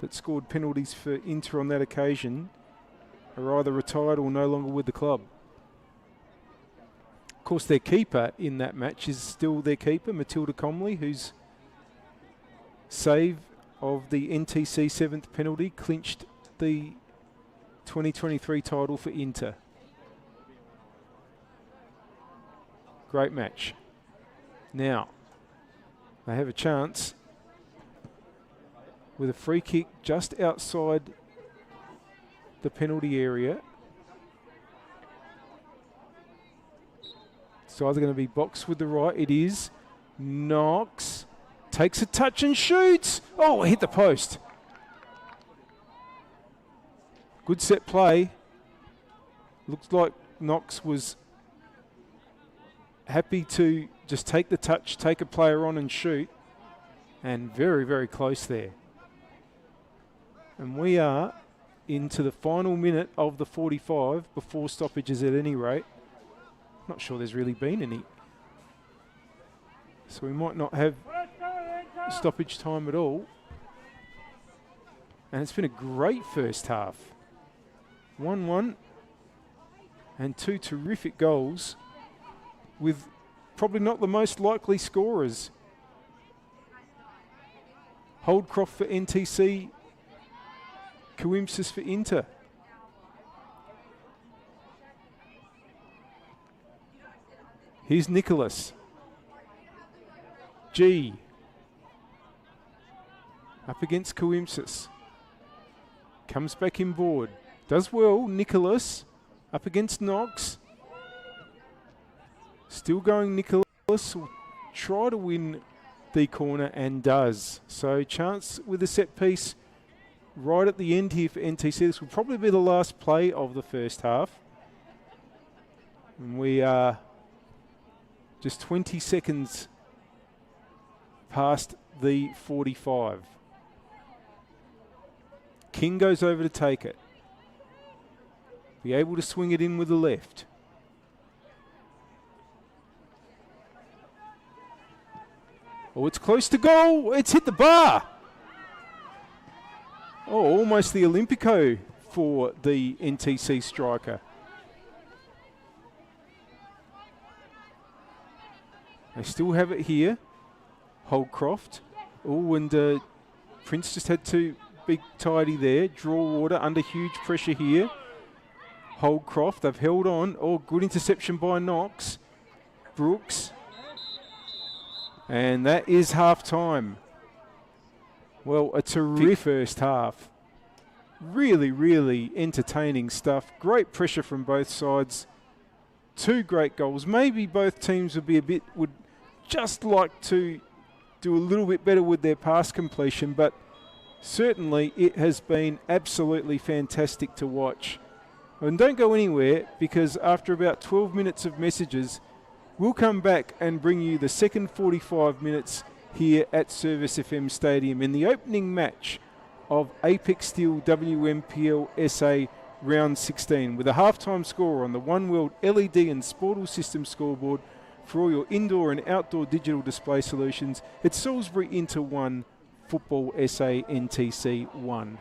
that scored penalties for Inter on that occasion are either retired or no longer with the club. Of course, their keeper in that match is still their keeper, Matilda Comley, whose save of the NTC 7th penalty clinched the 2023 title for Inter. Great match. Now, they have a chance with a free kick just outside the penalty area. It's either going to be boxed with the right. It is. Knox takes a touch and shoots. Oh, hit the post. Good set play. Looks like Knox was happy to just take the touch, take a player on and shoot. And very, very close there. And we are into the final minute of the 45 before stoppages at any rate. Not sure there's really been any. So we might not have stoppage time at all. And it's been a great first half. 1-1 and 2 terrific goals with probably not the most likely scorers. Holdcroft for NTC, Coimpsis for Inter. Here's Nicholas. G. Up against Coimpsis. Comes back inboard. Does well, Nicholas. Up against Knox. Still going Nicholas. Will try to win the corner and does. So chance with a set piece right at the end here for NTC. This will probably be the last play of the first half. And we are just 20 seconds past the 45. King goes over to take it. Be able to swing it in with the left. Oh, it's close to goal. It's hit the bar. Oh, almost the Olympico for the NTC striker. They still have it here. Holdcroft. Oh, and Prince just had to be tidy there. Draw water under huge pressure here. Holdcroft, they've held on. Oh, good interception by Knox. Brooks. And that is half time. Well, a terrific first half. Really, really entertaining stuff. Great pressure from both sides. 2 great goals. Maybe both teams would just like to do a little bit better with their pass completion, but certainly it has been absolutely fantastic to watch. And don't go anywhere, because after about 12 minutes of messages, we'll come back and bring you the second 45 minutes here at Service FM Stadium in the opening match of Apex Steel WNPLSA Round 16 with a halftime score on the One World LED and Sportal System scoreboard For all your indoor and outdoor digital display solutions, it's Salisbury Inter 1, Football SA NTC 1.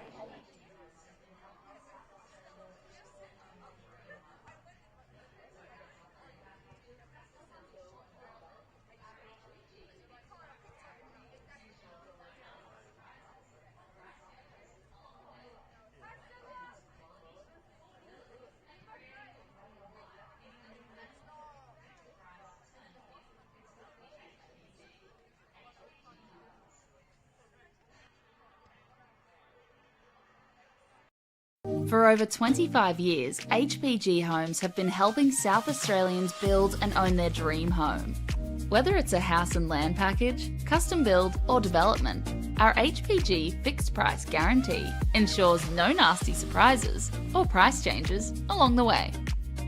For over 25 years, HPG Homes have been helping South Australians build and own their dream home. Whether it's a house and land package, custom build or development, our HPG fixed price guarantee ensures no nasty surprises or price changes along the way.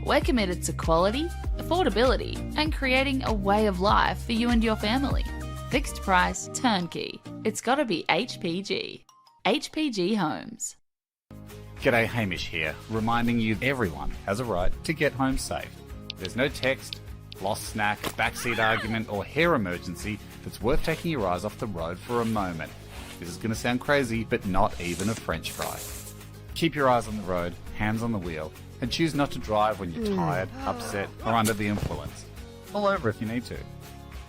We're committed to quality, affordability and creating a way of life for you and your family. Fixed price, turnkey. It's gotta be HPG. HPG Homes. G'day, Hamish here, reminding you everyone has a right to get home safe. There's no text, lost snack, backseat argument or hair emergency that's worth taking your eyes off the road for a moment. This is going to sound crazy, but not even a French fry. Keep your eyes on the road, hands on the wheel, and choose not to drive when you're tired, upset or under the influence. Pull over if you need to.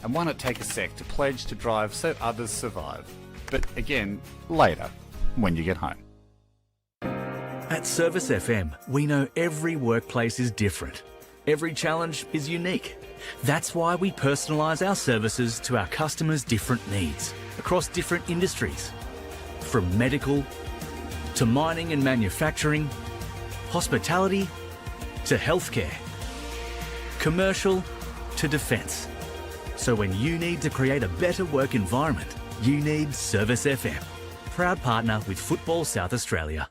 And why not take a sec to pledge to drive so others survive? But again, later, when you get home. At Service FM, we know every workplace is different. Every challenge is unique. That's why we personalise our services to our customers' different needs across different industries. From medical to mining and manufacturing, hospitality to healthcare, commercial to defence. So when you need to create a better work environment, you need Service FM. Proud partner with Football South Australia.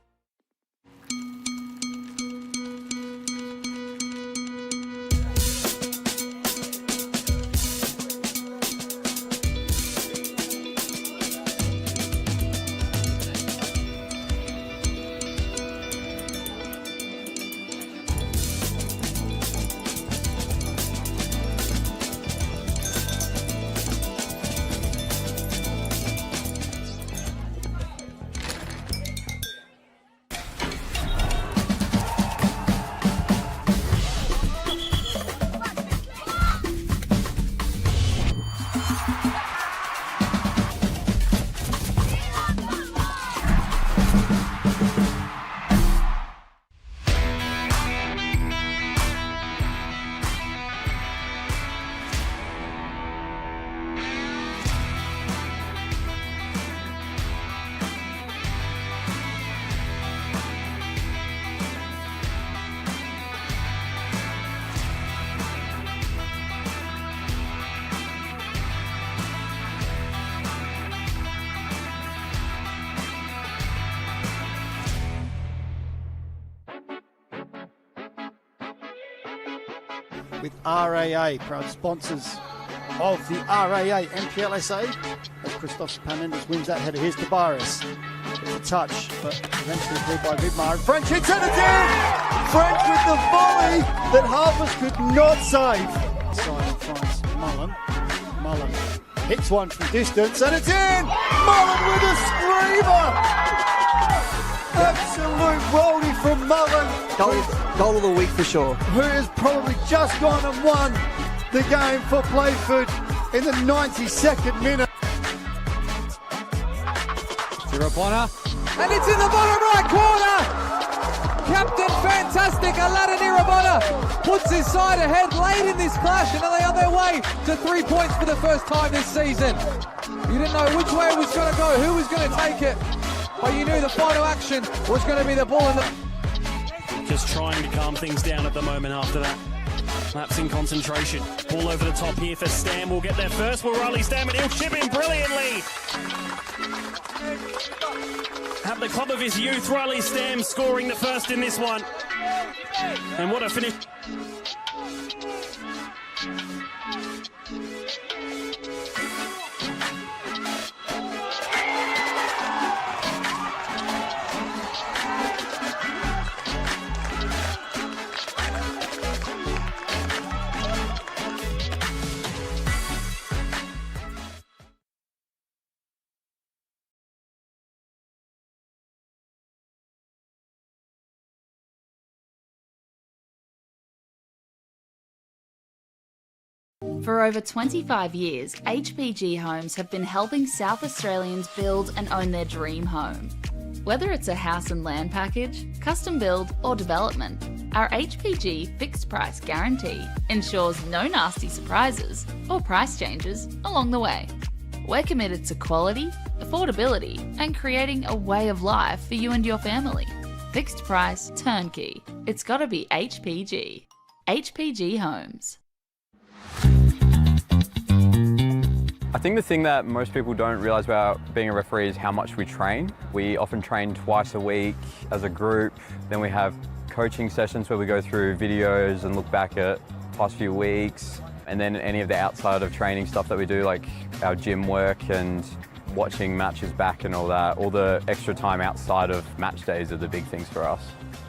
With RAA, proud sponsors of the RAA NPLSA, as Christoph Panendas wins that header. Here's Tabaris. It's a touch, but eventually cleared by Vidmar. And French hits it again! French with the volley that Harpers could not save. Side in France, Mullen hits one from distance, and it's in! Mullen with a screamer! Absolute worldie from Mullen. Goal of the week for sure. Who has probably just gone and won the game for Playford in the 92nd minute. Tirabona, and it's in the bottom right corner. Captain Fantastic Aladdin Irabona puts his side ahead late in this clash, and they are on their way to 3 points for the first time this season. You didn't know which way it was going to go, who was going to take it, but you knew the final action was going to be the ball in the... Just trying to calm things down at the moment after that. Lapse in concentration. Ball over the top here for Stam. Will get there first. Will Riley Stam, and he'll chip in brilliantly. At the club of his youth, Riley Stam scoring the first in this one. And what a finish. For over 25 years, HPG Homes have been helping South Australians build and own their dream home. Whether it's a house and land package, custom build or development, our HPG fixed price guarantee ensures no nasty surprises or price changes along the way. We're committed to quality, affordability and creating a way of life for you and your family. Fixed price, turnkey. It's gotta be HPG. HPG Homes. I think the thing that most people don't realise about being a referee is how much we train. We often train twice a week as a group. Then we have coaching sessions where we go through videos and look back at the past few weeks. And then any of the outside of training stuff that we do, like our gym work and watching matches back and all that. All the extra time outside of match days are the big things for us.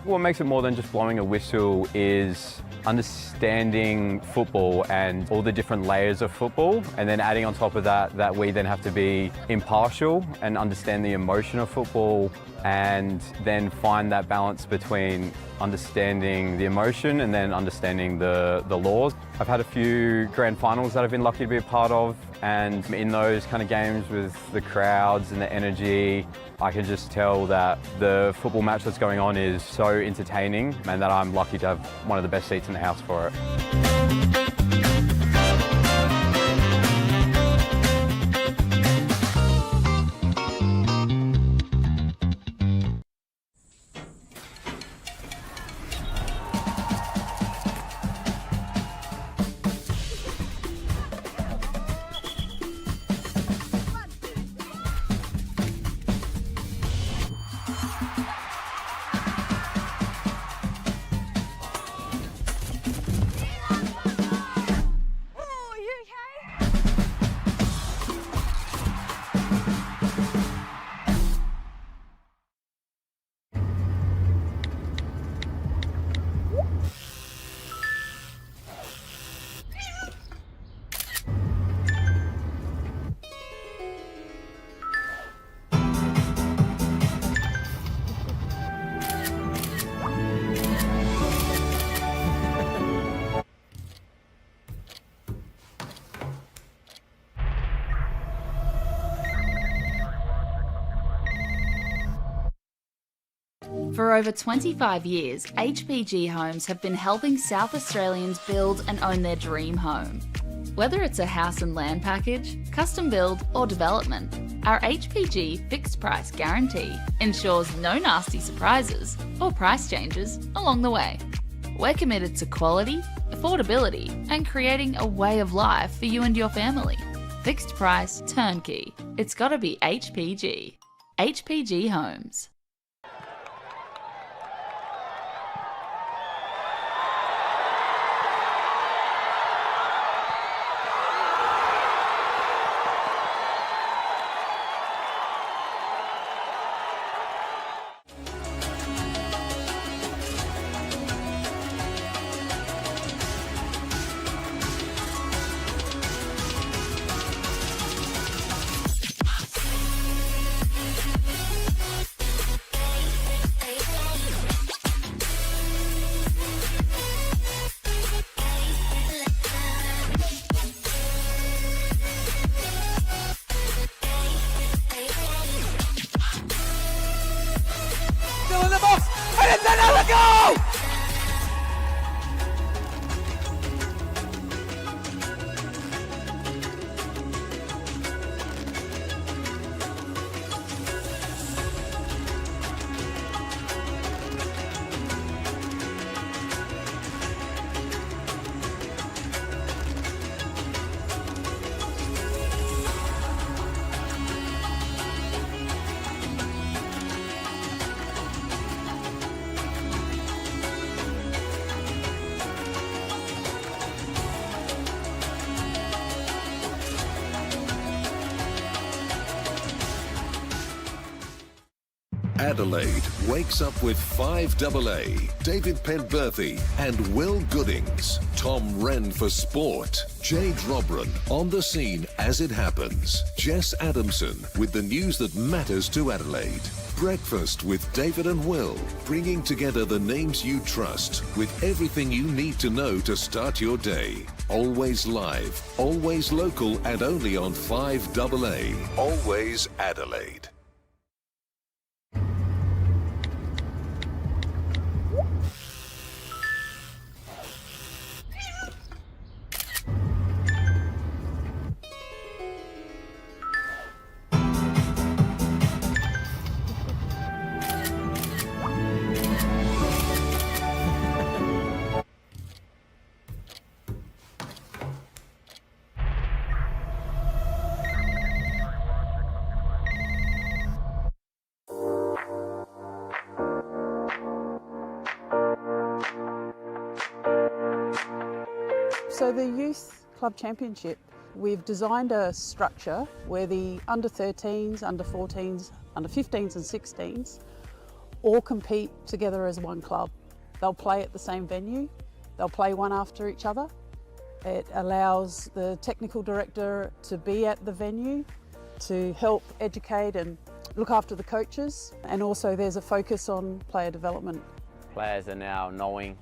What makes it more than just blowing a whistle is understanding football and all the different layers of football, and then adding on top of that we then have to be impartial and understand the emotion of football, and then find that balance between understanding the emotion and then understanding the laws. I've had a few grand finals that I've been lucky to be a part of, and in those kind of games with the crowds and the energy, I can just tell that the football match that's going on is so entertaining and that I'm lucky to have one of the best seats in the house for it. For over 25 years, HPG Homes have been helping South Australians build and own their dream home. Whether it's a house and land package, custom build or development, our HPG fixed price guarantee ensures no nasty surprises or price changes along the way. We're committed to quality, affordability and creating a way of life for you and your family. Fixed price, turnkey. It's gotta be HPG. HPG Homes. Adelaide wakes up with 5AA, David Penberthy and Will Goodings. Tom Wren for sport. Jade Robran on the scene as it happens. Jess Adamson with the news that matters to Adelaide. Breakfast with David and Will, bringing together the names you trust with everything you need to know to start your day. Always live, always local, and only on 5AA. Always Adelaide. So the Youth Club Championship, we've designed a structure where the under 13s, under 14s, under 15s and 16s all compete together as one club. They'll play at the same venue, they'll play one after each other. It allows the technical director to be at the venue to help educate and look after the coaches, and also there's a focus on player development. Players are now knowing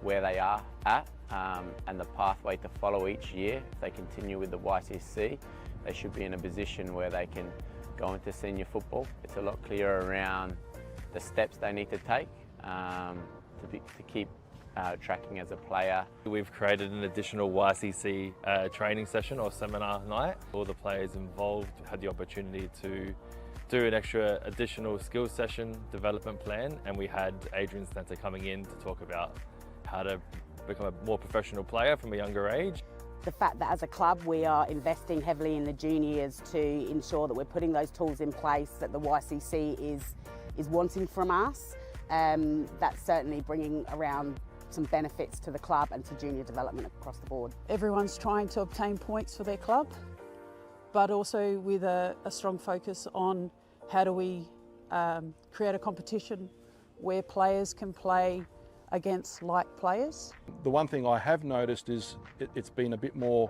where they are at and the pathway to follow each year. If they continue with the YCC, they should be in a position where they can go into senior football. It's a lot clearer around the steps they need to take to keep tracking as a player. We've created an additional YCC training session or seminar night. All the players involved had the opportunity to do an extra additional skills session development plan, and we had Adrian Stanter coming in to talk about how to become a more professional player from a younger age. The fact that as a club we are investing heavily in the juniors to ensure that we're putting those tools in place that the YCC is wanting from us, that's certainly bringing around some benefits to the club and to junior development across the board. Everyone's trying to obtain points for their club, but also with a strong focus on how do we create a competition where players can play against like players. The one thing I have noticed is it's been a bit more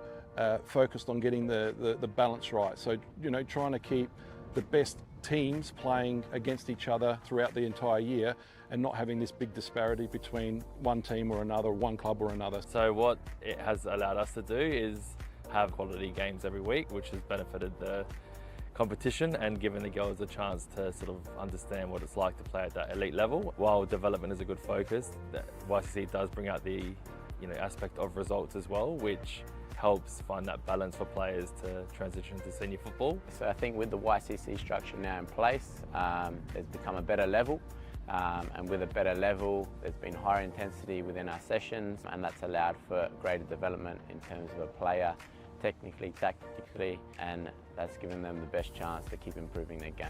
focused on getting the balance right. So, you know, trying to keep the best teams playing against each other throughout the entire year and not having this big disparity between one team or another, one club or another. So what it has allowed us to do is have quality games every week, which has benefited the competition and given the girls a chance to sort of understand what it's like to play at that elite level. While development is a good focus, the YCC does bring out the aspect of results as well, which helps find that balance for players to transition to senior football. So I think with the YCC structure now in place, there's become a better level, and with a better level there's been higher intensity within our sessions, and that's allowed for greater development in terms of a player technically, tactically, and that's given them the best chance to keep improving their game.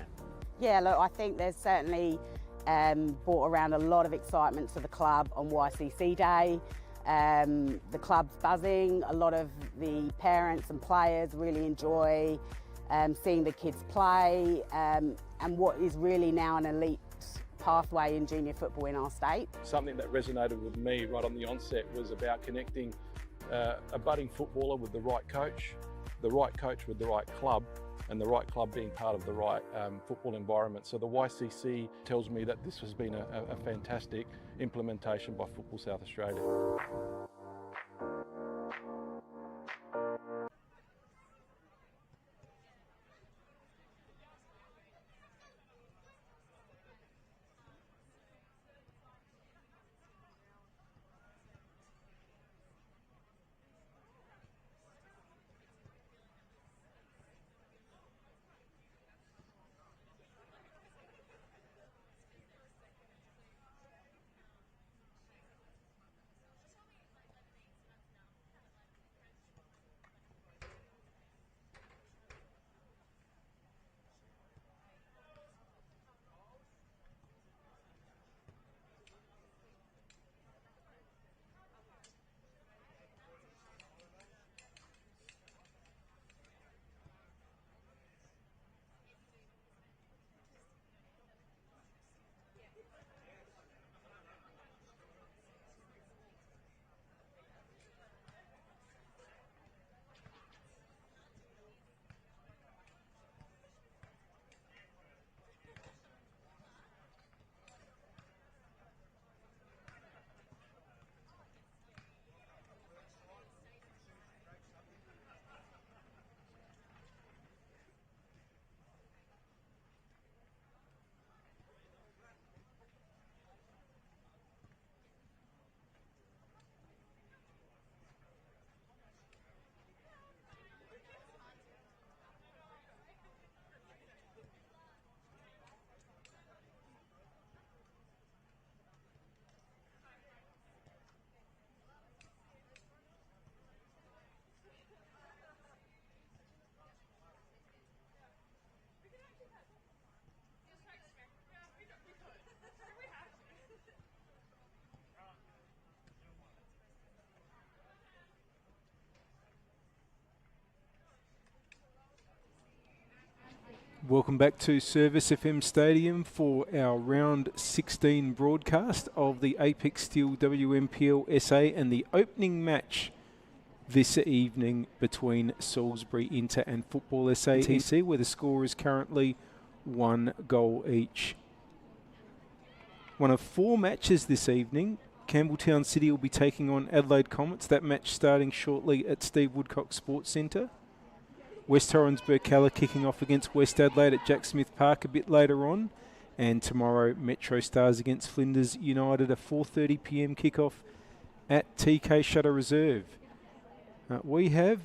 Yeah, look, I think there's certainly brought around a lot of excitement to the club on YCC Day. The club's buzzing, a lot of the parents and players really enjoy seeing the kids play, and what is really now an elite pathway in junior football in our state. Something that resonated with me right on the onset was about connecting a budding footballer with the right coach with the right club, and the right club being part of the right football environment. So the YCC tells me that this has been a fantastic implementation by Football South Australia. Welcome back to Service FM Stadium for our round 16 broadcast of the Apex Steel WNPLSA and the opening match this evening between Salisbury Inter and Football SA TC, where the score is currently 1 goal each. One of 4 matches this evening. Campbelltown City will be taking on Adelaide Comets. That match starting shortly at Steve Woodcock Sports Centre. West Torrens Burkalla kicking off against West Adelaide at Jack Smith Park a bit later on. And tomorrow, Metro Stars against Flinders United, a 4:30 p.m. kickoff at TK Shutter Reserve. We have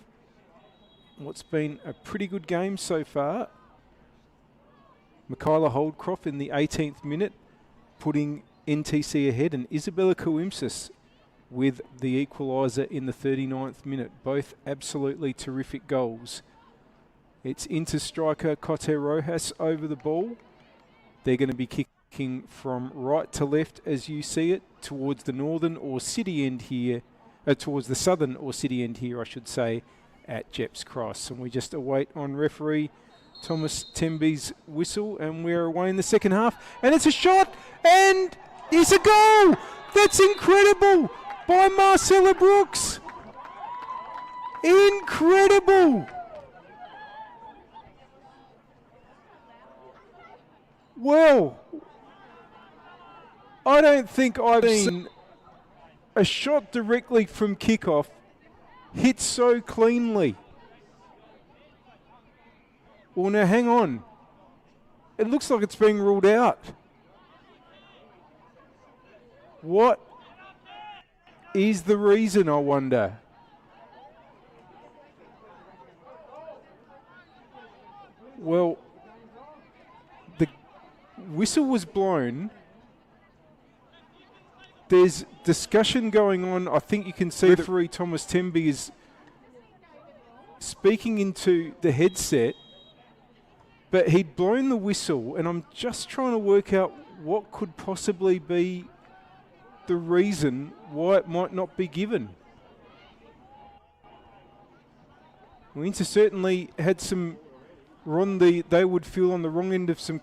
what's been a pretty good game so far. Michaela Holdcroft in the 18th minute, putting NTC ahead, and Isabella Coimsis with the equaliser in the 39th minute. Both absolutely terrific goals. It's Inter striker Cote Rojas over the ball. They're going to be kicking from right to left as you see it, towards the northern or city end here, towards the southern or city end here, I should say, at Jeps Cross. And we just await on referee Thomas Temby's whistle, and we're away in the second half. And it's a shot, and it's a goal! That's incredible by Marcella Brooks. Incredible! Well, I don't think I've seen a shot directly from kickoff hit so cleanly. Well, now hang on. It looks like it's being ruled out. What is the reason, I wonder? Well, the whistle was blown. There's discussion going on. I think you can see referee Thomas Temby is speaking into the headset, but he'd blown the whistle, and I'm just trying to work out what could possibly be the reason why it might not be given. Inter certainly had some, they would feel on the wrong end of some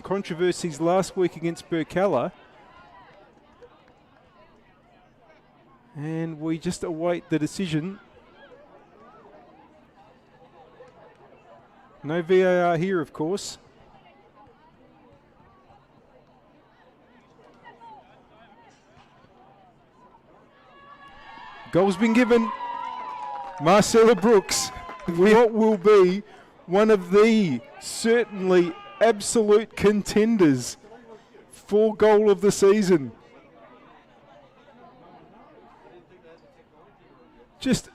controversies last week against Burkalla. And we just await the decision. No VAR here, of course. Goal's been given. Marcella Brooks, what will be one of the certainly absolute contenders for goal of the season. Just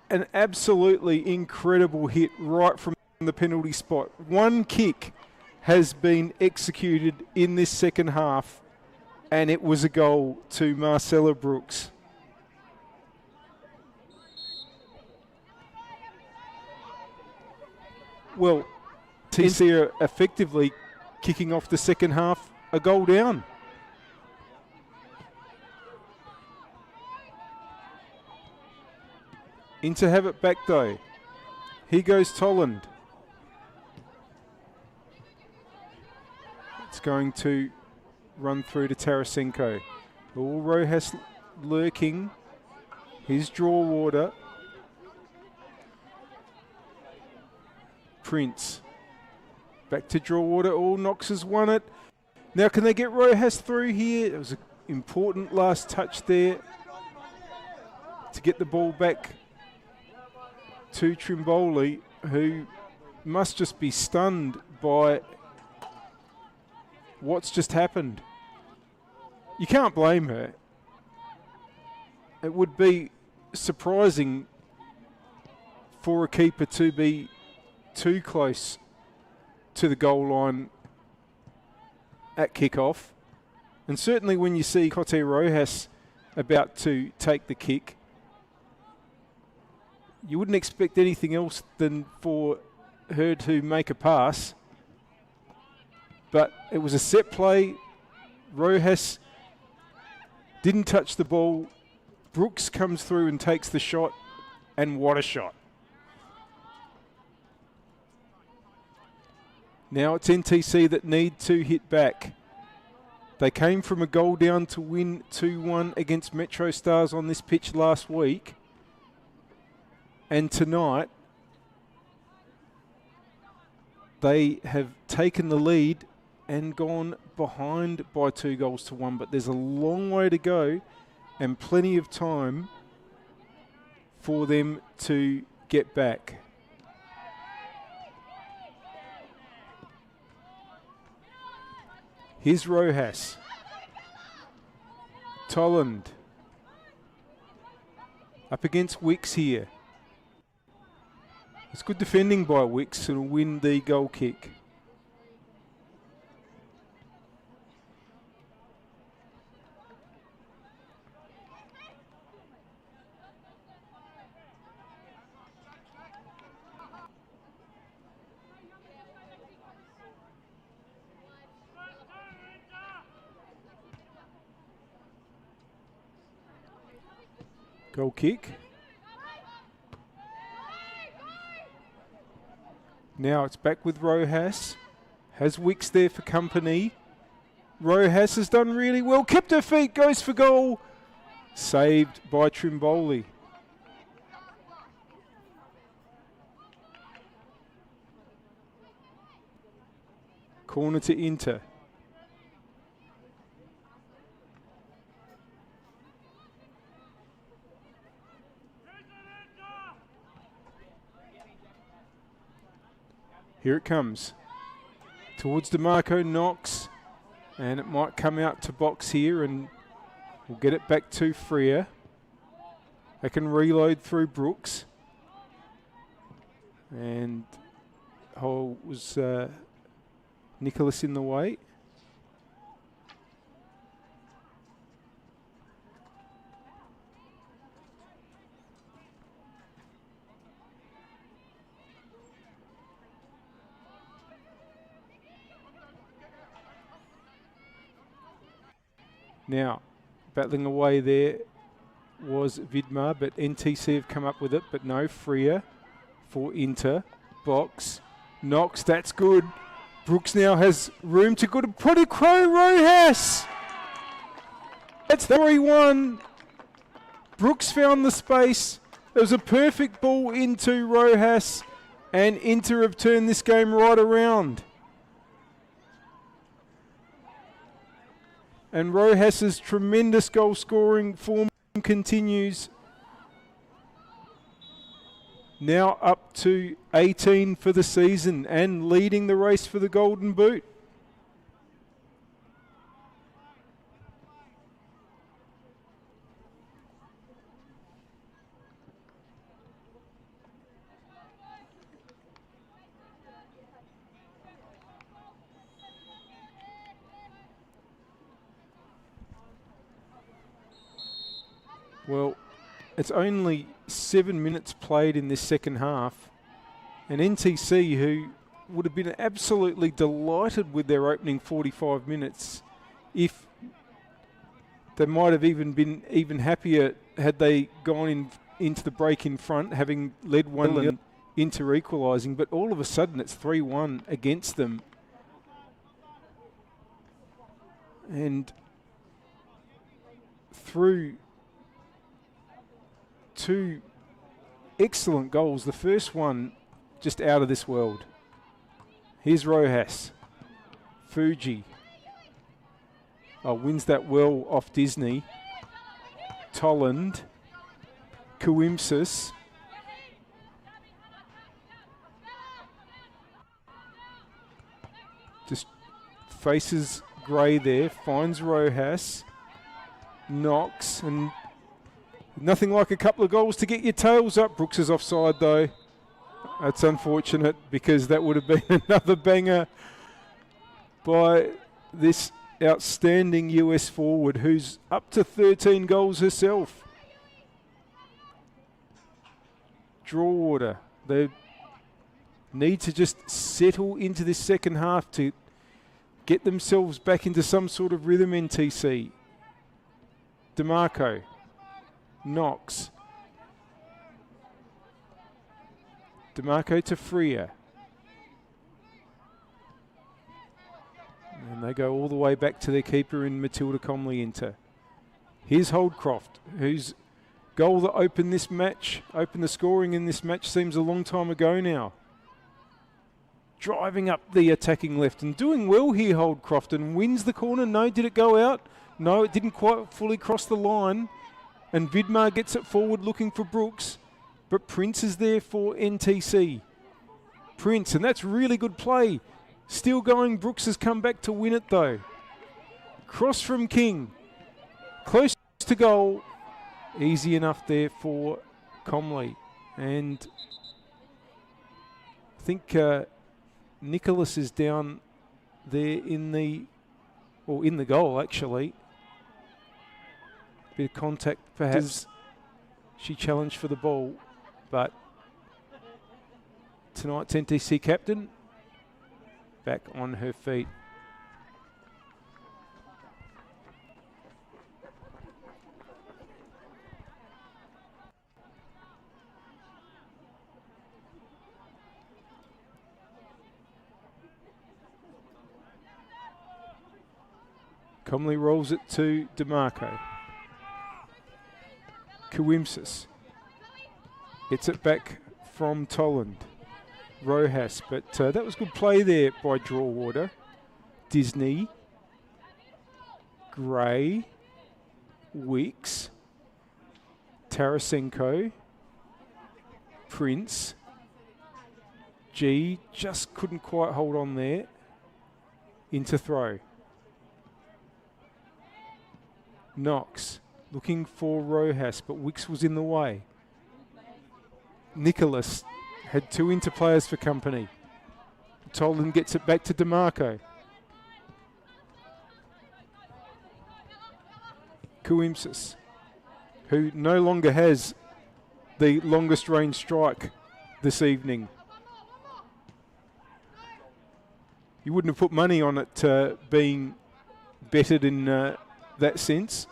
an absolutely incredible hit right from the penalty spot. One kick has been executed in this second half, and it was a goal to Marcella Brooks. Well, TC are effectively kicking off the second half a goal down. Inter have it back though. Here goes Tolland. It's going to run through to Tarasenko. All Rojas lurking. His draw water. Prince. Back to draw water. All Knox has won it. Now can they get Rojas through here? It was an important last touch there to get the ball back to Trimboli, who must just be stunned by what's just happened. You can't blame her. It would be surprising for a keeper to be too close to the goal line at kickoff. And certainly when you see Cote Rojas about to take the kick, you wouldn't expect anything else than for her to make a pass. But it was a set play. Rojas didn't touch the ball. Brooks comes through and takes the shot. And what a shot. Now it's NTC that need to hit back. They came from a goal down to win 2-1 against Metro Stars on this pitch last week. And tonight, they have taken the lead and gone behind by 2-1. But there's a long way to go and plenty of time for them to get back. Here's Rojas. Tolland. Up against Wicks here. It's good defending by Wicks to win the goal kick. Goal kick. Now it's back with Rojas. Has Wicks there for company. Rojas has done really well. Kept her feet, goes for goal. Saved by Trimboli. Corner to Inter. Here it comes. Towards DeMarco, Knox. And it might come out to box here and we'll get it back to Freer. They can reload through Brooks. And was Nicholas in the way. Now, battling away there was Vidmar, but NTC have come up with it, but no, Freer for Inter. Box, Knox, that's good. Brooks now has room to go to put a Crow Rojas. That's 3-1. Brooks found the space. It was a perfect ball into Rojas, and Inter have turned this game right around. And Rojas's tremendous goal scoring form continues. Now up to 18 for the season and leading the race for the Golden Boot. Well, it's only 7 minutes played in this second half. And NTC, who would have been absolutely delighted with their opening 45 minutes, if they might have even been even happier had they gone into the break in front, having led 1-0 into equalising. But all of a sudden it's 3-1 against them. And through two excellent goals. The first one just out of this world. Here's Rojas. Fuji. Wins that well off Disney. Tolland. Kouimsis. Just faces Gray there. Finds Rojas. Knocks and nothing like a couple of goals to get your tails up. Brooks is offside though. That's unfortunate because that would have been another banger by this outstanding US forward who's up to 13 goals herself. Draw order. They need to just settle into this second half to get themselves back into some sort of rhythm, NTC. DeMarco. Knox. DeMarco to Freer. And they go all the way back to their keeper in Matilda Comley Inter. Here's Holdcroft, whose goal that opened this match, opened the scoring in this match, seems a long time ago now. Driving up the attacking left and doing well here, Holdcroft, and wins the corner. No, did it go out? No, it didn't quite fully cross the line. And Vidmar gets it forward looking for Brooks. But Prince is there for NTC. Prince, and that's really good play. Still going, Brooks has come back to win it though. Cross from King. Close to goal. Easy enough there for Comley. And I think Nicholas is down there in the goal actually. Bit of contact perhaps. She challenged for the ball, but tonight's NTC captain back on her feet. Comley rolls it to DeMarco. Kawimsis gets it back from Tolland. Rojas, but that was good play there by Drawater. Disney, Gray, Weeks, Tarasenko, Prince, G just couldn't quite hold on there. Into throw. Knox looking for Rojas, but Wicks was in the way. Nicholas had two interplayers for company. Tolan gets it back to DeMarco. Kouimsis, who no longer has the longest range strike this evening. You wouldn't have put money on it being bettered in that sense.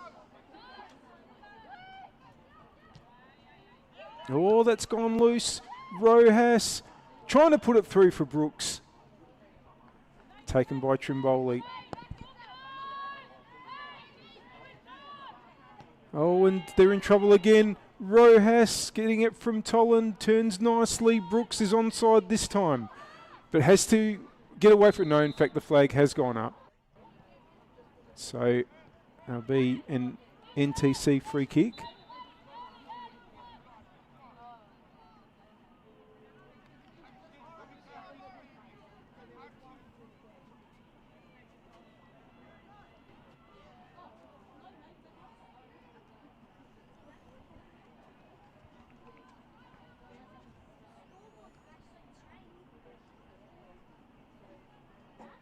Oh, that's gone loose. Rojas trying to put it through for Brooks. Taken by Trimboli. Oh, and they're in trouble again. Rojas getting it from Tolan, turns nicely. Brooks is onside this time, but has to get away from it. No, in fact, the flag has gone up. So there'll be an NTC free kick.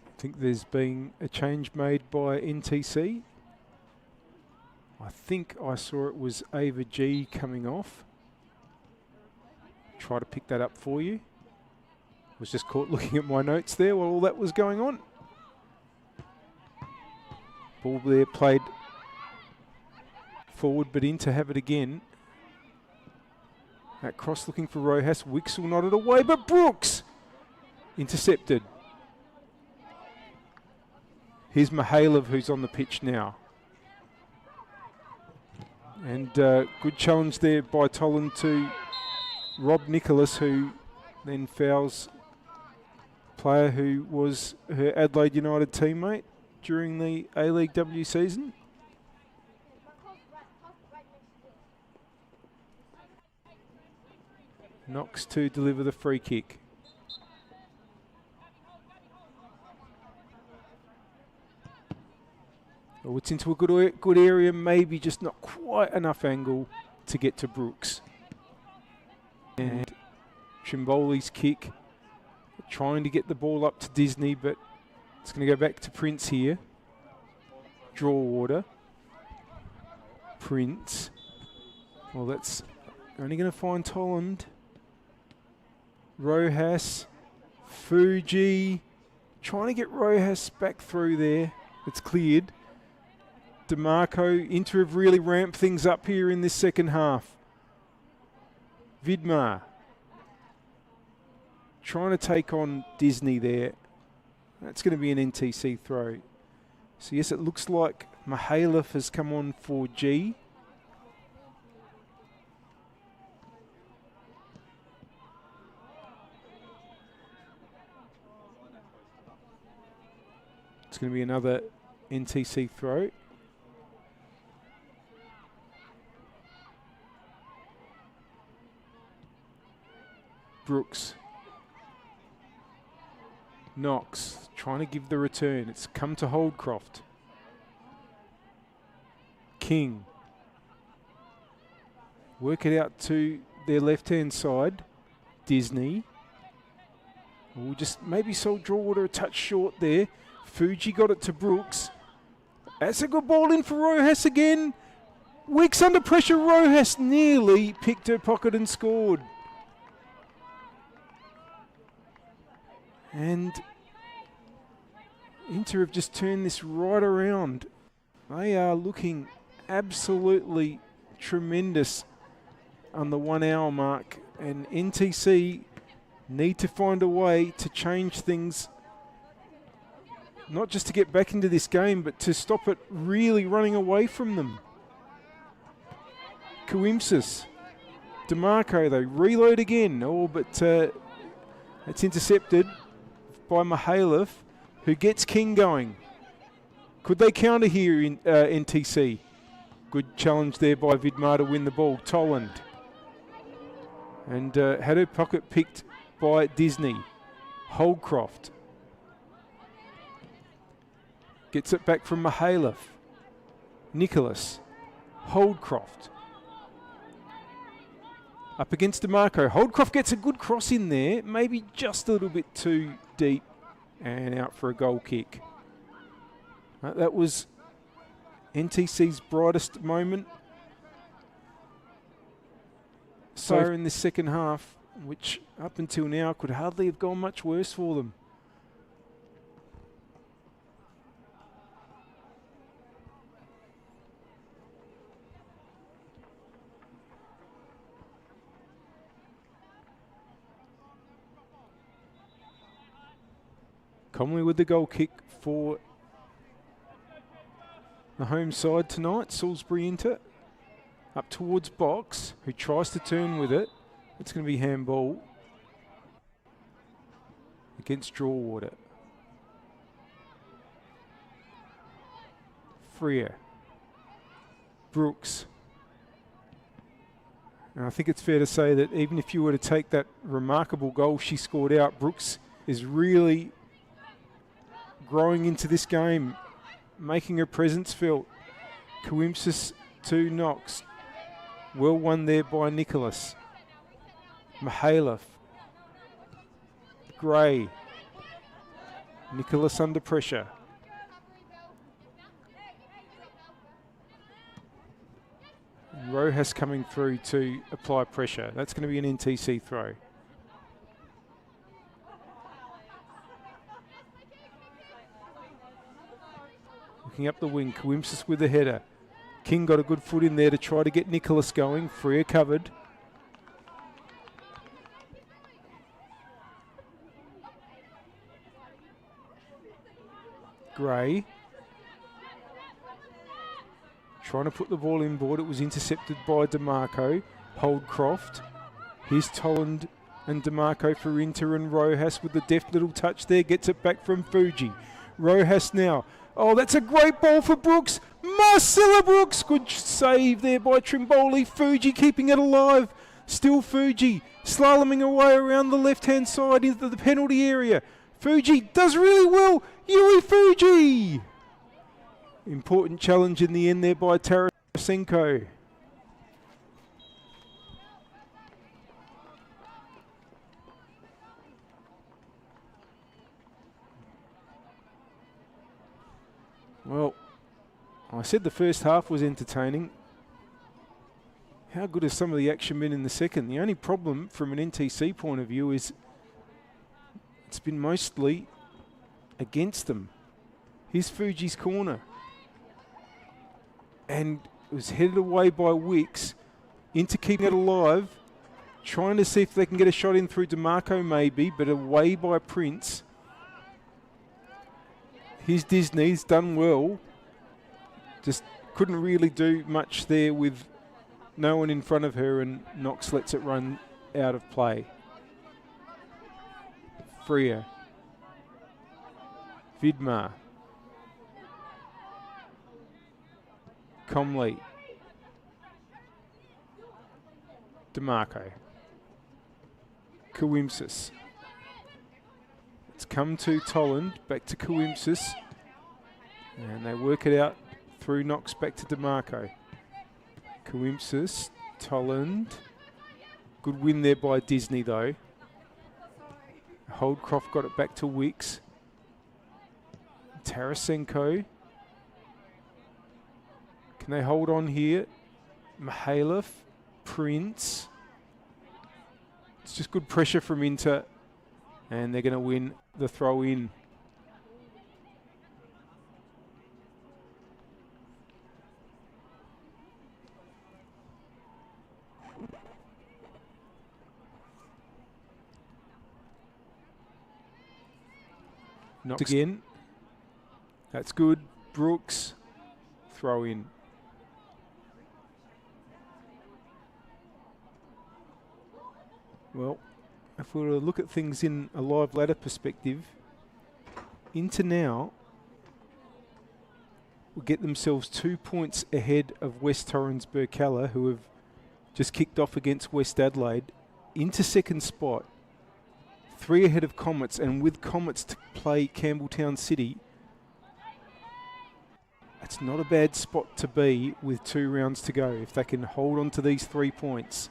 I think there's been a change made by NTC. I think I saw it was Ava G coming off. Try to pick that up for you. Was just caught looking at my notes there while all that was going on. Ball there played forward but in to have it again. That cross looking for Rojas. Wixel nodded away, but Brooks intercepted. Here's Mihailov, who's on the pitch now. And good challenge there by Tolan to Rob Nicholas, who then fouls player who was her Adelaide United teammate during the A-League W season. Knox to deliver the free kick. Oh, it's into a good area, maybe just not quite enough angle to get to Brooks. And Trimboli's kick, trying to get the ball up to Disney, but it's going to go back to Prince here. Draw water. Prince. Well, that's only going to find Tolland. Rojas. Fuji. Trying to get Rojas back through there. It's cleared. DeMarco, Inter have really ramped things up here in this second half. Vidmar trying to take on Disney there. That's going to be an NTC throw. So yes, it looks like Mihailov has come on for G. It's going to be another NTC throw. Brooks. Knox trying to give the return. It's come to Holdcroft. King. Work it out to their left-hand side. Disney. We'll just maybe sold Drawwater a touch short there. Fuji got it to Brooks. That's a good ball in for Rojas again. Wicks under pressure. Rojas nearly picked her pocket and scored. And Inter have just turned this right around. They are looking absolutely tremendous on the 1 hour mark, and NTC need to find a way to change things, not just to get back into this game, but to stop it really running away from them. Coimsis, DeMarco, they reload again. Oh, but it's intercepted by Mihailov, who gets King going. Could they counter here in NTC? Good challenge there by Vidmar to win the ball. Toland. And had her pocket picked by Disney. Holdcroft. Gets it back from Mihailov. Nicholas. Holdcroft. Up against DeMarco. Holdcroft gets a good cross in there. Maybe just a little bit too deep. And out for a goal kick. That was NTC's brightest moment so in the second half, which up until now could hardly have gone much worse for them. Comley with the goal kick for the home side tonight. Salisbury Inter up towards box, who tries to turn with it. It's going to be handball against Drawwater. Freer. Brooks. And I think it's fair to say that even if you were to take that remarkable goal she scored out, Brooks is really growing into this game, making her presence felt. Coimsis to Knox. Well won there by Nicholas. Mihailov. Gray. Nicholas under pressure. Rojas coming through to apply pressure. That's going to be an NTC throw. Looking up the wing, Coimsis with the header. King got a good foot in there to try to get Nicholas going. Freer covered. Gray. Trying to put the ball in board. It was intercepted by DeMarco. Holdcroft. Here's Toland and DeMarco for Inter, and Rojas with the deft little touch there. Gets it back from Fuji. Rojas now. Oh, that's a great ball for Brooks. Marcella Brooks. Good save there by Trimboli. Fuji keeping it alive. Still Fuji slaloming away around the left-hand side into the penalty area. Fuji does really well. Yui Fuji. Important challenge in the end there by Tarasenko. Well, I said the first half was entertaining. How good has some of the action been in the second? The only problem from an NTC point of view is it's been mostly against them. Here's Fuji's corner. And it was headed away by Wicks into keeping it alive, trying to see if they can get a shot in through DeMarco maybe, but away by Prince. Here's Disney's done well. Just couldn't really do much there with no one in front of her, and Knox lets it run out of play. Freer. Vidmar. Comley. DeMarco. Kawimsis. It's come to Tolland, back to Kawimsis. And they work it out through Knox back to DeMarco. Kawimsis, Tolland. Good win there by Disney though. Holdcroft got it back to Wicks. Tarasenko. Can they hold on here? Mihailov, Prince. It's just good pressure from Inter, and they're going to win the throw in. Knox again. That's good. Brooks, throw in. Well, if we were to look at things in a live ladder perspective, Inter now will get themselves 2 points ahead of West Torrens Burkalla, who have just kicked off against West Adelaide, into second spot, 3 ahead of Comets, and with Comets to play Campbelltown City, it's not a bad spot to be with 2 rounds to go if they can hold on to these 3 points.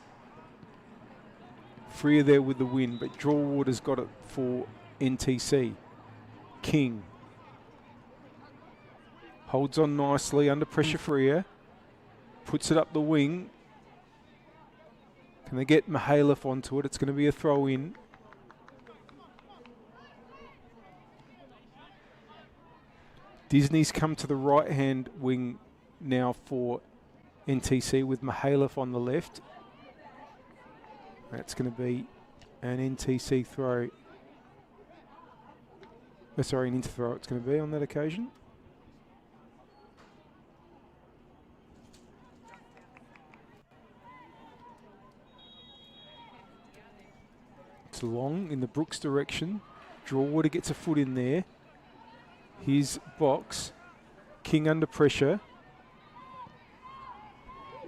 Freer there with the win, but Drawater's got it for NTC. King holds on nicely under pressure. Freer puts it up the wing. Can they get Mihailov onto it? It's going to be a throw in. Disney's come to the right hand wing now for NTC with Mihailov on the left. That's going to be an NTC throw. Sorry, an Inter throw it's going to be on that occasion. It's long in the Brooks direction. Drawater gets a foot in there. Here's Box. King under pressure.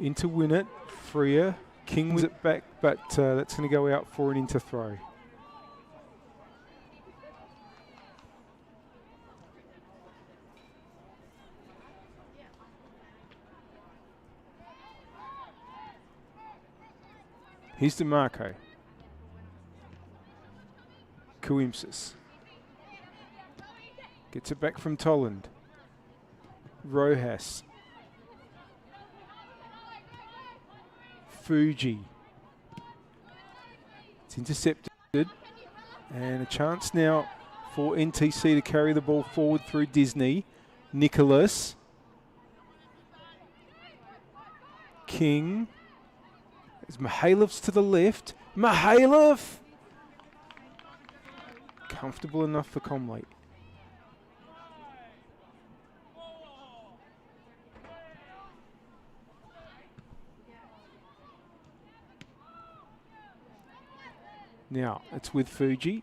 Inter win it. Freer. King wins it back, but that's going to go out for an Inter throw. Here's DeMarco. Kawimsis. Gets it back from Tolland. Rojas. Fuji. It's intercepted. And a chance now for NTC to carry the ball forward through Disney. Nicholas. King. There's Mihailov's to the left. Mihailov! Comfortable enough for Comley. Now, it's with Fuji.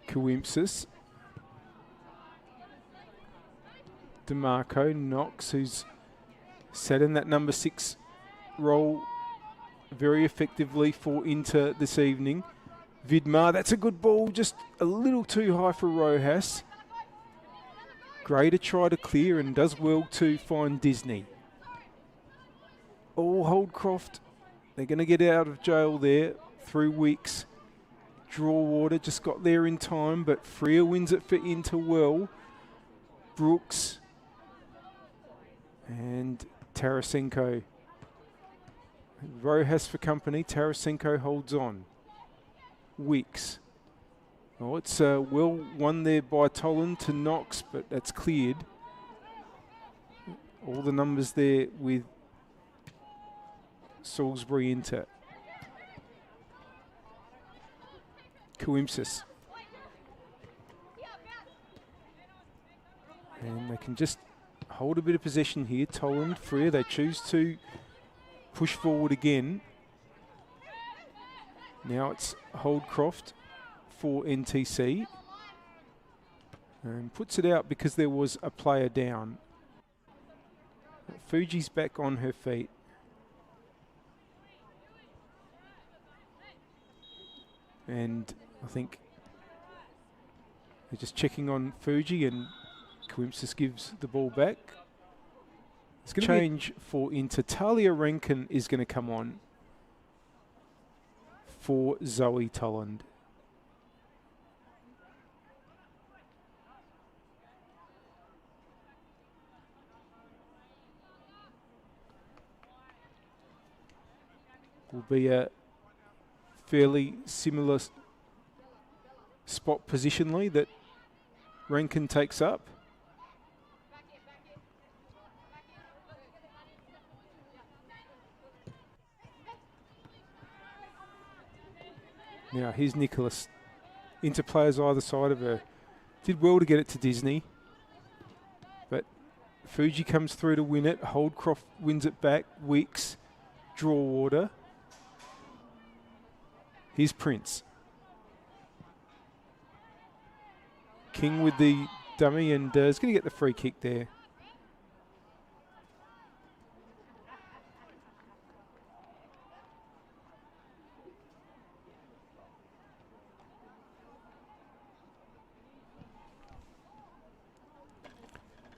Kawimsis. DeMarco. Knox, who's sat in that number 6 role very effectively for Inter this evening. Vidmar, that's a good ball, just a little too high for Rojas. Gray to try to clear and does well to find Disney. Oh, Holdcroft. They're going to get out of jail there through Wicks. Drawater just got there in time, but Freer wins it for Inter well. Brooks and Tarasenko. Rojas for company. Tarasenko holds on. Wicks. Oh, it's well won there by Tolland to Knox, but that's cleared. All the numbers there with Salisbury Inter. Kawimsis. can just hold a bit of possession here. Toland, Freer, they choose to push forward again. Now it's Holdcroft for NTC. And puts it out because there was a player down. Fuji's back on her feet. And I think they're just checking on Fuji, and Coimpsis gives the ball back. It's going to change for Inter. Talia Rankin is going to come on for Zoe Toland. Will be a fairly similar spot positionally that Rankin takes up. Now here's Nicholas. Interplayers either side of her. Did well to get it to Disney. But Fuji comes through to win it. Holdcroft wins it back. Wicks. Draw water. Here's Prince. King with the dummy, and is going to get the free kick there.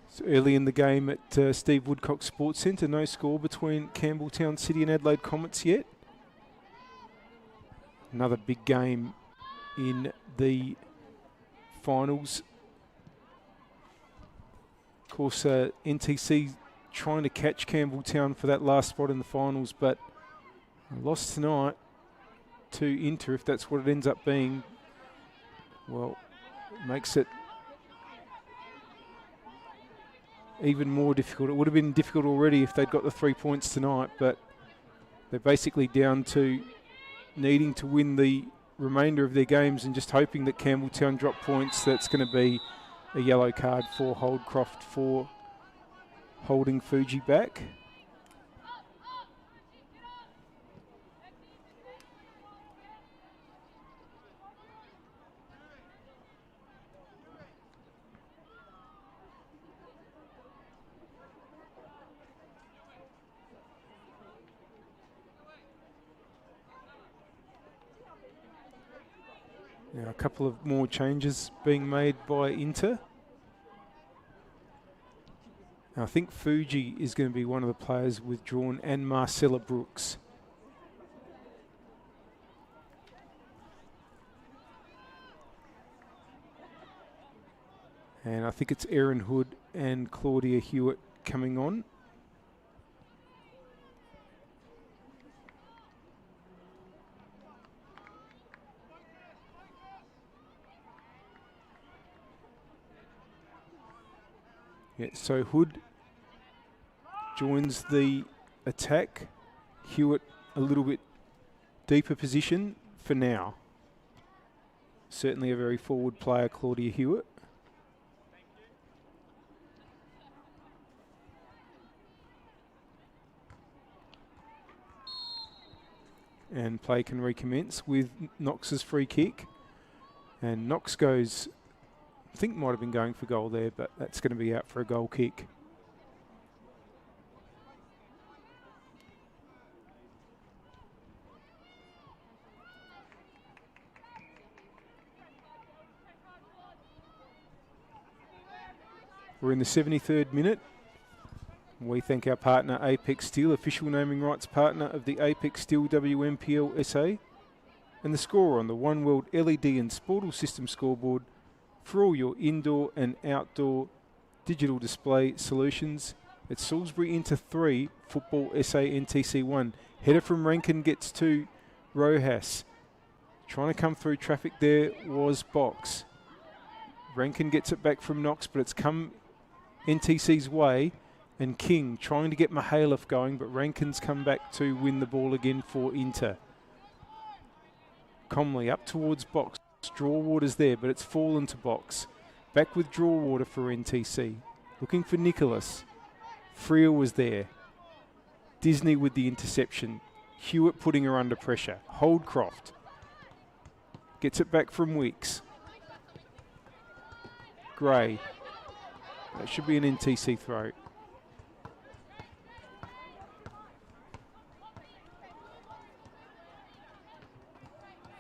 So early in the game at Steve Woodcock Sports Centre, no score between Campbelltown City and Adelaide Comets yet. Another big game in the finals. Of course, NTC trying to catch Campbelltown for that last spot in the finals, but lost tonight to Inter. If that's what it ends up being, well, it makes it even more difficult. It would have been difficult already if they'd got the 3 points tonight, but they're basically down to needing to win the remainder of their games and just hoping that Campbelltown drop points. That's going to be a yellow card for Holdcroft for holding Fuji back. Now a couple of more changes being made by Inter. Now I think Fuji is going to be one of the players withdrawn, and Marcella Brooks. And I think it's Erin Hood and Claudia Hewitt coming on. Yeah, so Hood joins the attack. Hewitt a little bit deeper position for now. Certainly a very forward player, Claudia Hewitt. And play can recommence with Knox's free kick. And Knox goes, I think might have been going for goal there, but that's going to be out for a goal kick. We're in the 73rd minute. We thank our partner Apex Steel, official naming rights partner of the Apex Steel NPLSA, and the scorer on the One World LED and Sportal System scoreboard for all your indoor and outdoor digital display solutions. It's Salisbury into 3, Football SA NTC 1. Header from Rankin gets to Rojas. Trying to come through traffic there was Box. Rankin gets it back from Knox, but it's come NTC's way. And King trying to get Mihailov going, but Rankin's come back to win the ball again for Inter. Comley up towards Box. Draw water's there, but it's fallen to Box. Back with draw water for NTC. Looking for Nicholas. Freer was there. Disney with the interception. Hewitt putting her under pressure. Holdcroft. Gets it back from Wicks. Gray. That should be an NTC throw.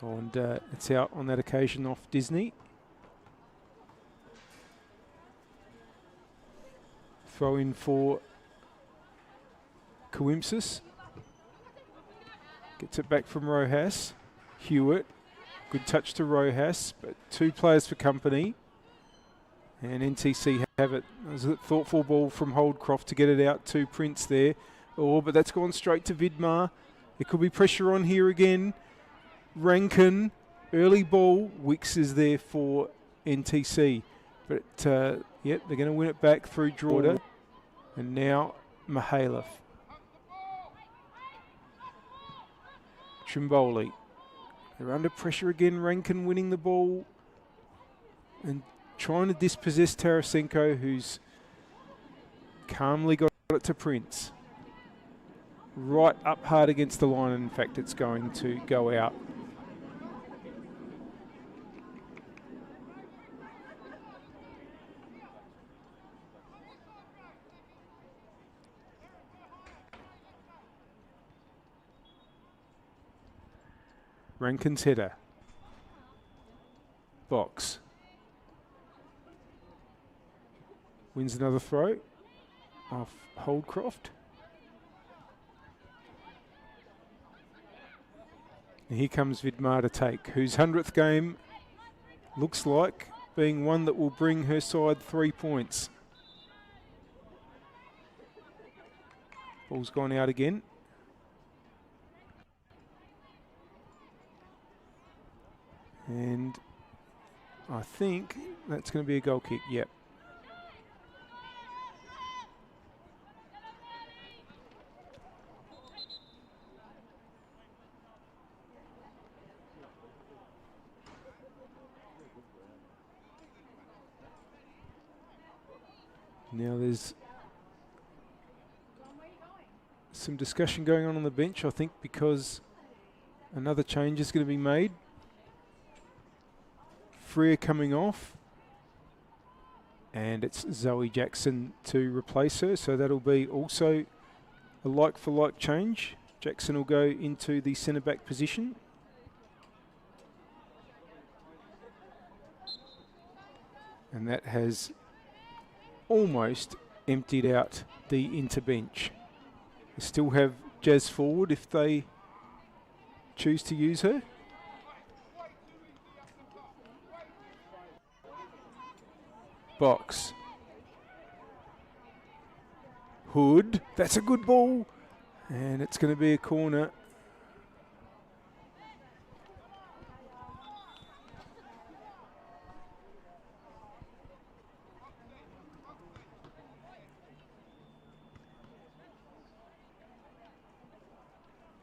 And it's out on that occasion off Disney. Throw in for Coimpsis. Gets it back from Rojas. Hewitt. Good touch to Rojas, but 2 players for company. And NTC have it. There's a thoughtful ball from Holdcroft to get it out to Prince there. Oh, but that's gone straight to Vidmar. There could be pressure on here again. Rankin, early ball. Wicks is there for NTC. But, yep, they're going to win it back through Jordan. And now Mihailov. Trimboli. They're under pressure again. Rankin winning the ball and trying to dispossess Tarasenko, who's calmly got it to Prince. Right up hard against the line, and in fact it's going to go out. Rankin's header. Box. Wins another throw off Holdcroft. And here comes Vidmar to take, whose 100th game looks like being one that will bring her side 3 points. Ball's gone out again. And I think that's going to be a goal kick, yep. Now there's some discussion going on the bench, I think, because another change is going to be made. Freer coming off, and it's Zoe Jackson to replace her, so that'll be also a like-for-like change. Jackson will go into the centre-back position. And that has almost emptied out the interbench. They still have Jazz forward if they choose to use her. Box. Hood. That's a good ball. And it's going to be a corner.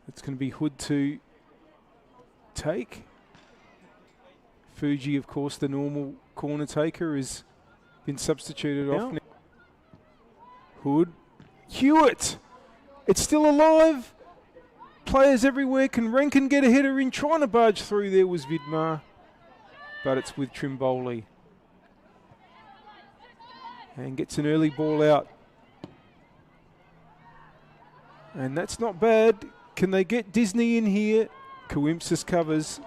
It's going to be Hood to take. Fuji, of course, the normal corner taker, is been substituted off now. Hood. Hewitt! It's still alive! Players everywhere. Can Rankin get a header in? Trying to barge through there was Vidmar. But it's with Trimboli. And gets an early ball out. And that's not bad. Can they get Disney in here? Coimpsis covers.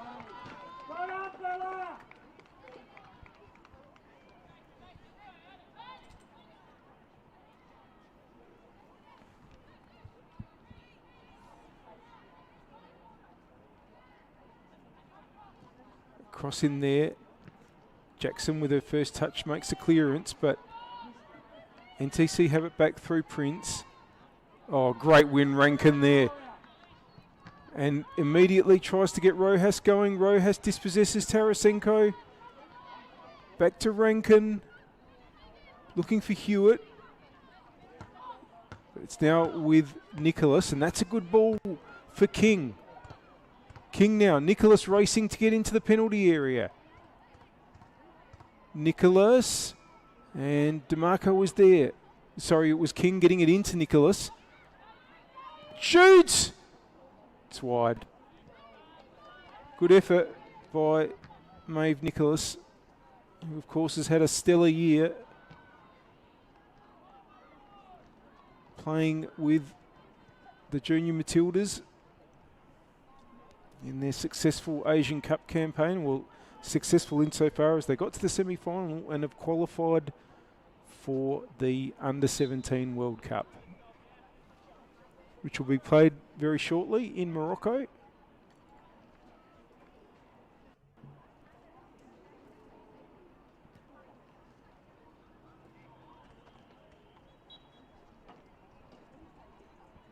Cross in there. Jackson with her first touch makes a clearance, but NTC have it back through Prince. Oh, great win, Rankin there. And immediately tries to get Rojas going. Rojas dispossesses Tarasenko. Back to Rankin. Looking for Hewitt. But it's now with Nicholas, and that's a good ball for King. King now. Nicholas racing to get into the penalty area. Nicholas. And DeMarco was there. Sorry, it was King getting it into Nicholas. Shoots! It's wide. Good effort by Maeve Nicholas, who of course has had a stellar year playing with the Junior Matildas in their successful Asian Cup campaign. Well, successful insofar as they got to the semi-final and have qualified for the Under-17 World Cup, which will be played very shortly in Morocco.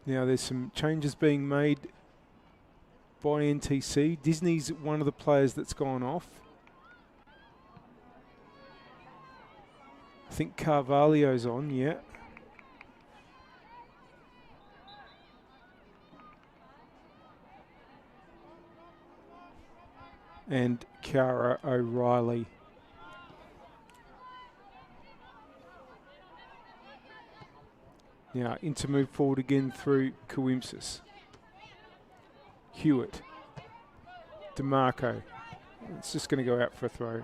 Now there's some changes being made by NTC. Disney's one of the players that's gone off. I think Carvalho's on, yeah. And Cara O'Reilly. Now, into move forward again through Coimsis. Hewitt. DeMarco. It's just going to go out for a throw.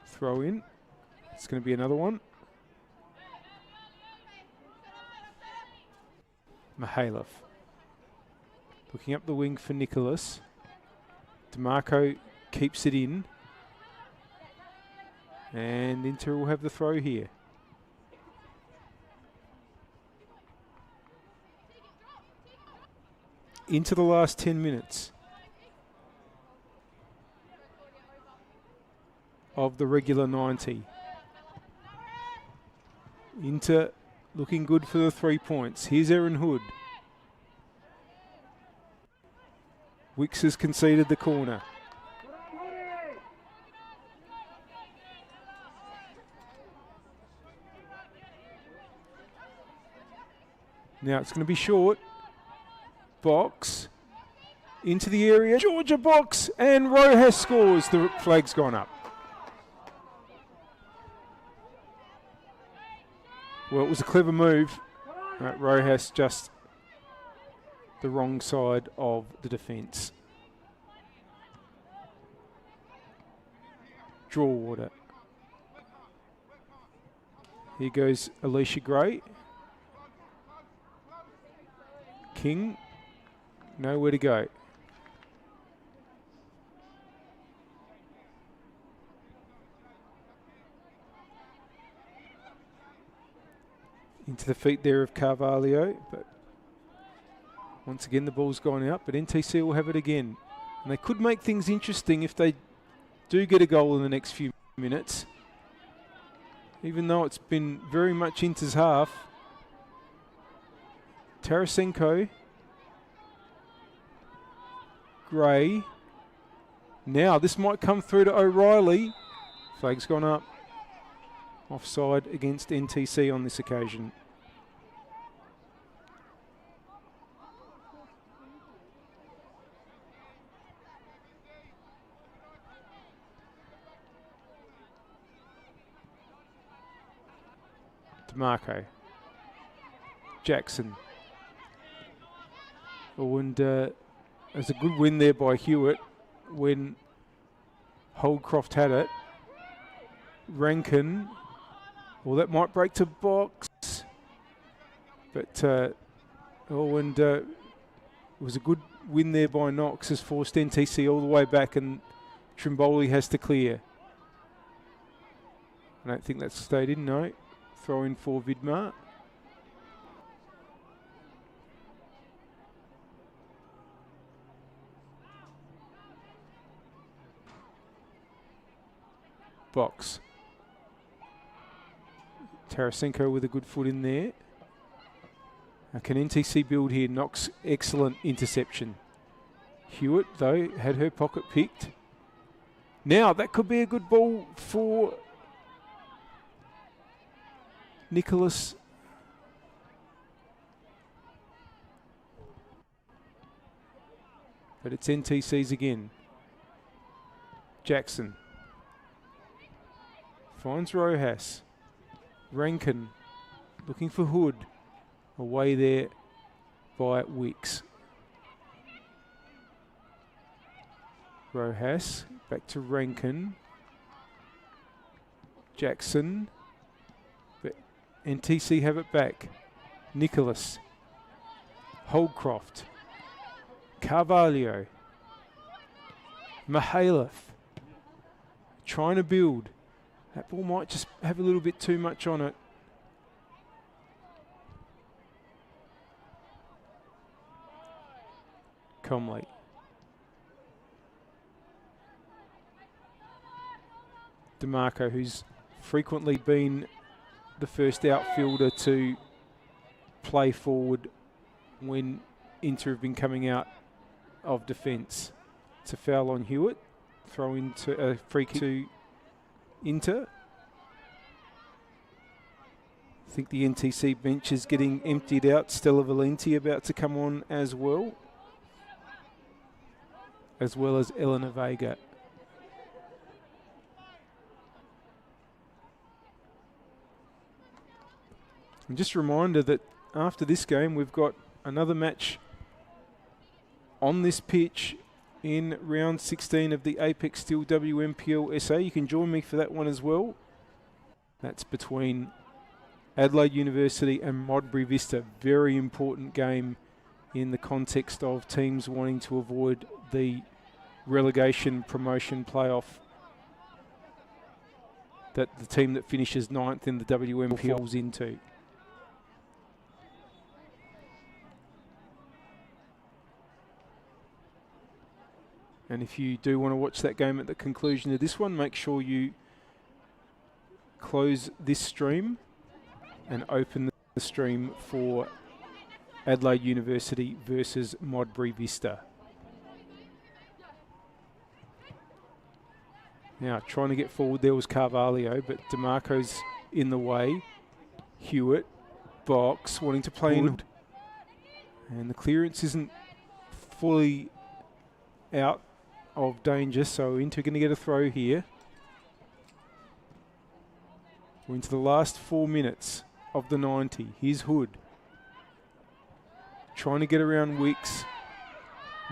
Throw in. It's going to be another one. Mihailov. Looking up the wing for Nicholas. DeMarco keeps it in. And Inter will have the throw here. Into the last 10 minutes of the regular 90. Inter looking good for the 3 points. Here's Erin Hood. Wicks has conceded the corner. Now it's going to be short. Box. Into the area. Georgia box. And Rojas scores. The flag's gone up. Well, it was a clever move. Rojas just the wrong side of the defence. Draw water. Here goes Alicia Gray. King, nowhere to go. Into the feet there of Carvalho, but once again the ball's gone out, but NTC will have it again. And they could make things interesting if they do get a goal in the next few minutes. Even though it's been very much Inter's half. Tarasenko. Gray. Now this might come through to O'Reilly. Flag's gone up. Offside against NTC on this occasion. DeMarco. Jackson. Oh, and there's a good win there by Hewitt when Holdcroft had it. Rankin. Well, that might break to box. But, it was a good win there by Knox, has forced NTC all the way back, and Trimboli has to clear. I don't think that's stayed in, no. Throw in for Vidmar. Box. Tarasenko with a good foot in there. Now can NTC build here? Knox, excellent interception. Hewitt, though, had her pocket picked. Now, that could be a good ball for Nicholas But it's NTC's again. Jackson finds Rojas. Rankin looking for Hood. Away there by Wicks. Rojas back to Rankin. Jackson. But NTC have it back. Nicholas. Holdcroft. Carvalho. Mihailov. Trying to build. That ball might just have a little bit too much on it. Comley. DeMarco, who's frequently been the first outfielder to play forward when Inter have been coming out of defence. It's a foul on Hewitt. Throw into a free kick to Inter. I think the NTC bench is getting emptied out. Stella Valenti about to come on as well as Eleanor Vega. And just a reminder that after this game, we've got another match on this pitch in round 16 of the Apex Steel WNPLSA. You can join me for that one as well. That's between Adelaide University and Modbury Vista. Very important game in the context of teams wanting to avoid the relegation promotion playoff that the team that finishes 9th in the WNPL falls into. And if you do want to watch that game at the conclusion of this one, make sure you close this stream and open the stream for Adelaide University versus Modbury Vista. Now, trying to get forward there was Carvalho, but DeMarco's in the way. Hewitt, box, wanting to play in. And the clearance isn't fully out of danger, so Inter going to get a throw here. We're into the last 4 minutes of the 90. Here's Hood. Trying to get around Wicks.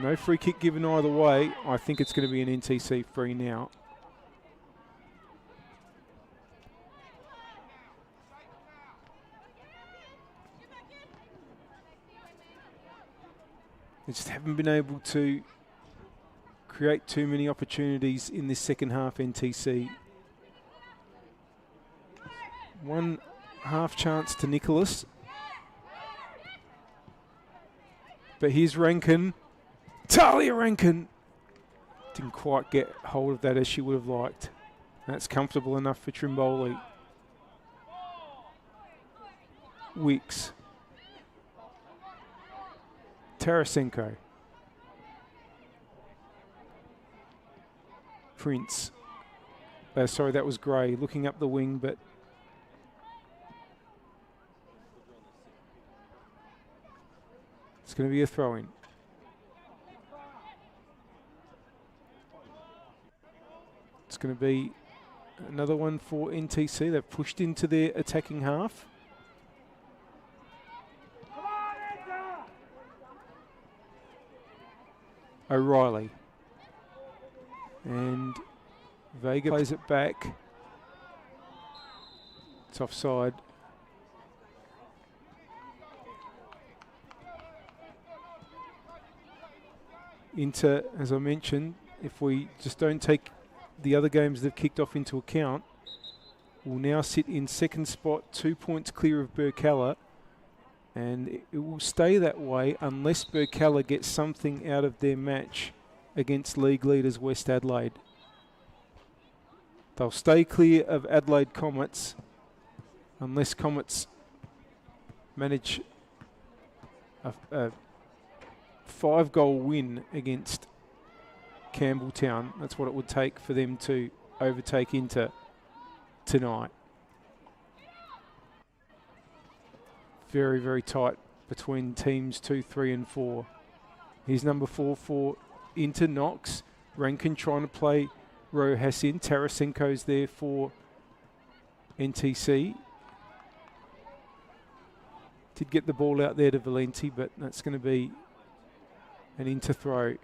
No free kick given either way. I think it's going to be an NTC free now. They just haven't been able to create too many opportunities in this second half, NTC. One half chance to Nicholas. But here's Rankin. Talia Rankin! Didn't quite get hold of that as she would have liked. That's comfortable enough for Trimboli. Wicks. Tarasenko. Prince. Sorry, that was Gray looking up the wing, but it's going to be a throw-in. It's going to be another one for NTC. They've pushed into their attacking half. O'Reilly. And Vega plays it back. It's offside. Inter, as I mentioned, if we just don't take the other games they've kicked off into account, will now sit in second spot, 2 points clear of Burkalla, and it will stay that way unless Burkalla gets something out of their match against league leaders West Adelaide. They'll stay clear of Adelaide Comets unless Comets manage a 5-goal win against Campbelltown. That's what it would take for them to overtake Inter tonight. Very, very tight between teams 2, 3 and 4. Here's number 4 for into Knox. Rankin trying to play Rojas in. Tarasenko's there for NTC. Did get the ball out there to Valenti, but that's going to be an into throw.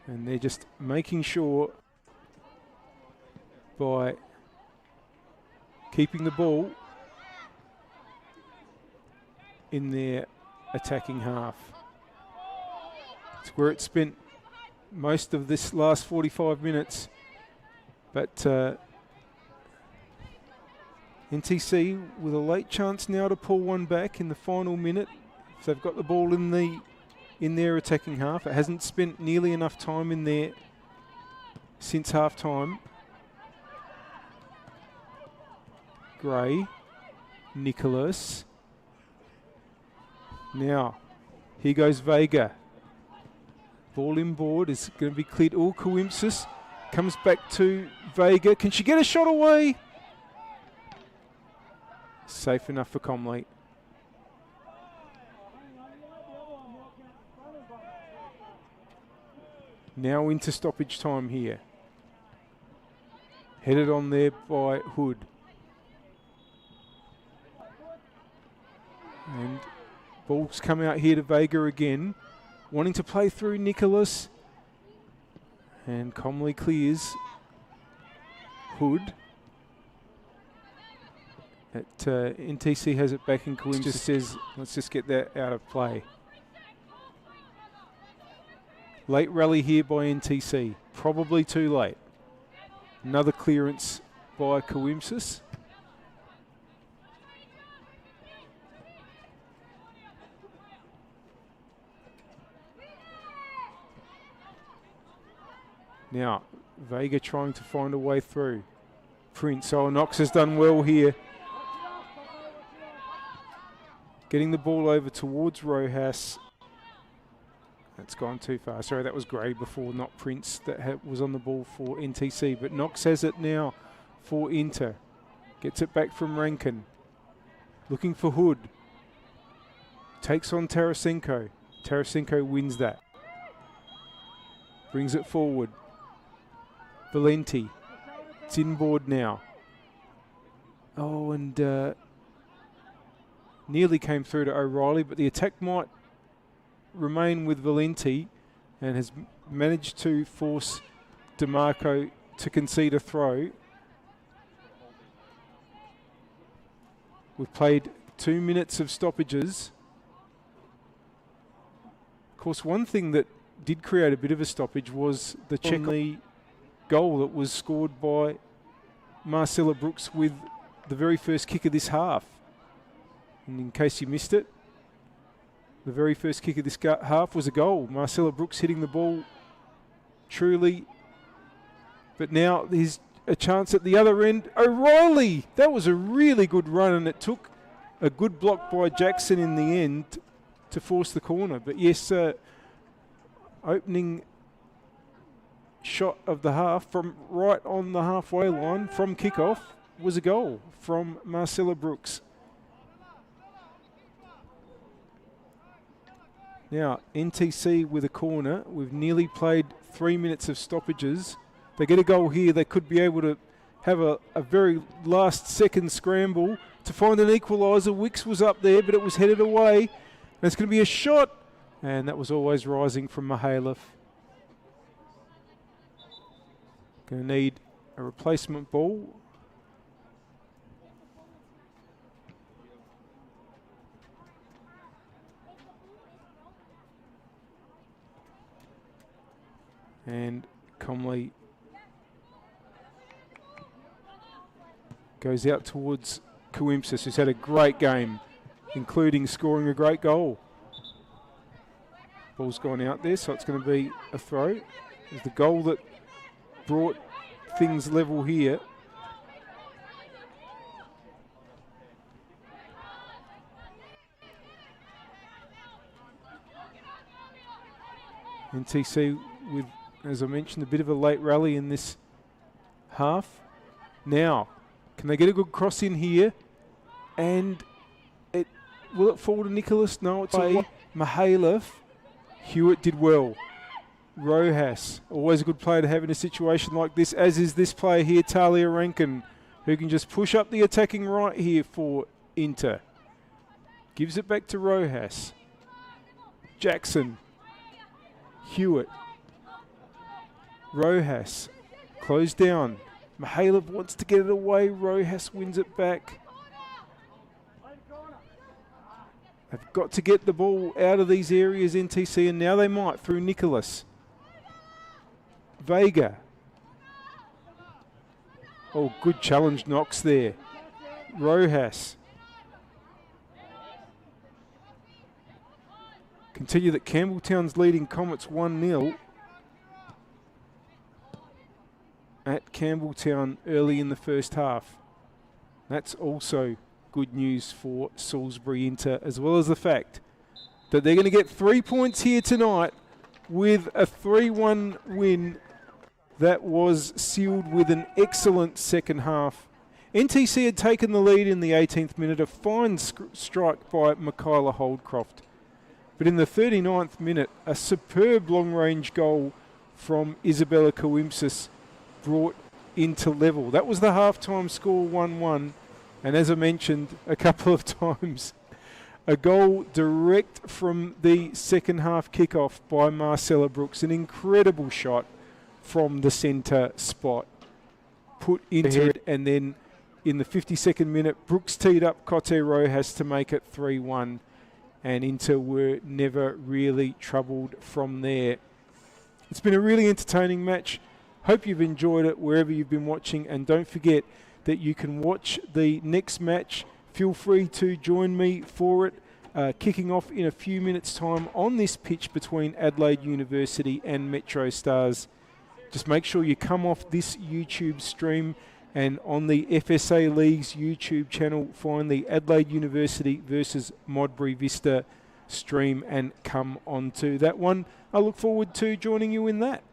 And they're just making sure by keeping the ball in their attacking half. It's where it spent most of this last 45 minutes. But NTC with a late chance now to pull one back in the final minute. If they've got the ball in their attacking half. It hasn't spent nearly enough time in there since half time. Gray, Nicholas. Now, here goes Vega. Ball inboard is going to be cleared. Oh, Coimsis comes back to Vega. Can she get a shot away? Safe enough for Comley. Now into stoppage time here. Headed on there by Hood. And ball's come out here to Vega again. Wanting to play through Nicholas. And Comley clears. Hood. NTC has it back in Coimsis. Just says, let's just get that out of play. Late rally here by NTC. Probably too late. Another clearance by Coimsis. Now, Vega trying to find a way through. Prince. Oh, Knox has done well here. Getting the ball over towards Rojas. That's gone too far. Sorry, that was Gray before, not Prince, that was on the ball for NTC. But Knox has it now for Inter. Gets it back from Rankin. Looking for Hood. Takes on Tarasenko. Tarasenko wins that. Brings it forward. Valenti. It's inboard now. Oh, and nearly came through to O'Reilly, but the attack might remain with Valenti and has managed to force DeMarco to concede a throw. We've played 2 minutes of stoppages. Of course, one thing that did create a bit of a stoppage was the check on the goal that was scored by Marcella Brooks with the very first kick of this half. And in case you missed it, the very first kick of this half was a goal. Marcella Brooks hitting the ball truly. But now there's a chance at the other end. O'Reilly! That was a really good run, and it took a good block by Jackson in the end to force the corner. But yes, opening shot of the half from right on the halfway line from kickoff was a goal from Marcella Brooks. Now, NTC with a corner. We've nearly played 3 minutes of stoppages. They get a goal here. They could be able to have a very last second scramble to find an equaliser. Wicks was up there, but it was headed away. And it's going to be a shot. And that was always rising from Mihailov. Going to need a replacement ball. And Comley goes out towards Coimsis, who's had a great game, including scoring a great goal. Ball's gone out there, so it's going to be a throw. It's the goal that brought things level here. NTC with, as I mentioned, a bit of a late rally in this half. Now, Can they get a good cross in here? And will it fall to Nicholas? No, it's away. Mihailov. Hewitt did well. Rojas, always a good player to have in a situation like this, as is this player here, Talia Rankin, who can just push up the attacking right here for Inter. Gives it back to Rojas. Jackson. Hewitt. Rojas. Closed down. Mihailov wants to get it away. Rojas wins it back. They've got to get the ball out of these areas, NTC, and now they might through Nicholas. Vega. Oh, good challenge, Knox there. Rojas. Continue that Campbelltown's leading Comets 1-0 at Campbelltown early in the first half. That's also good news for Salisbury Inter, as well as the fact that they're going to get 3 points here tonight with a 3-1 win that was sealed with an excellent second half. NTC had taken the lead in the 18th minute, a fine strike by Michaela Holdcroft. But in the 39th minute, a superb long-range goal from Isabella Coimsis brought into level. That was the half-time score, 1-1. And as I mentioned a couple of times, a goal direct from the second half kickoff by Marcella Brooks. An incredible shot from the centre spot. Put into it, and then in the 52nd minute, Brooks teed up Cote Rojas to make it 3-1. And Inter were never really troubled from there. It's been a really entertaining match. Hope you've enjoyed it wherever you've been watching, and don't forget that you can watch the next match. Feel free to join me for it, kicking off in a few minutes' time on this pitch between Adelaide University and Metro Stars. Just make sure you come off this YouTube stream, and on the FSA League's YouTube channel, find the Adelaide University versus Modbury Vista stream and come on to that one. I look forward to joining you in that.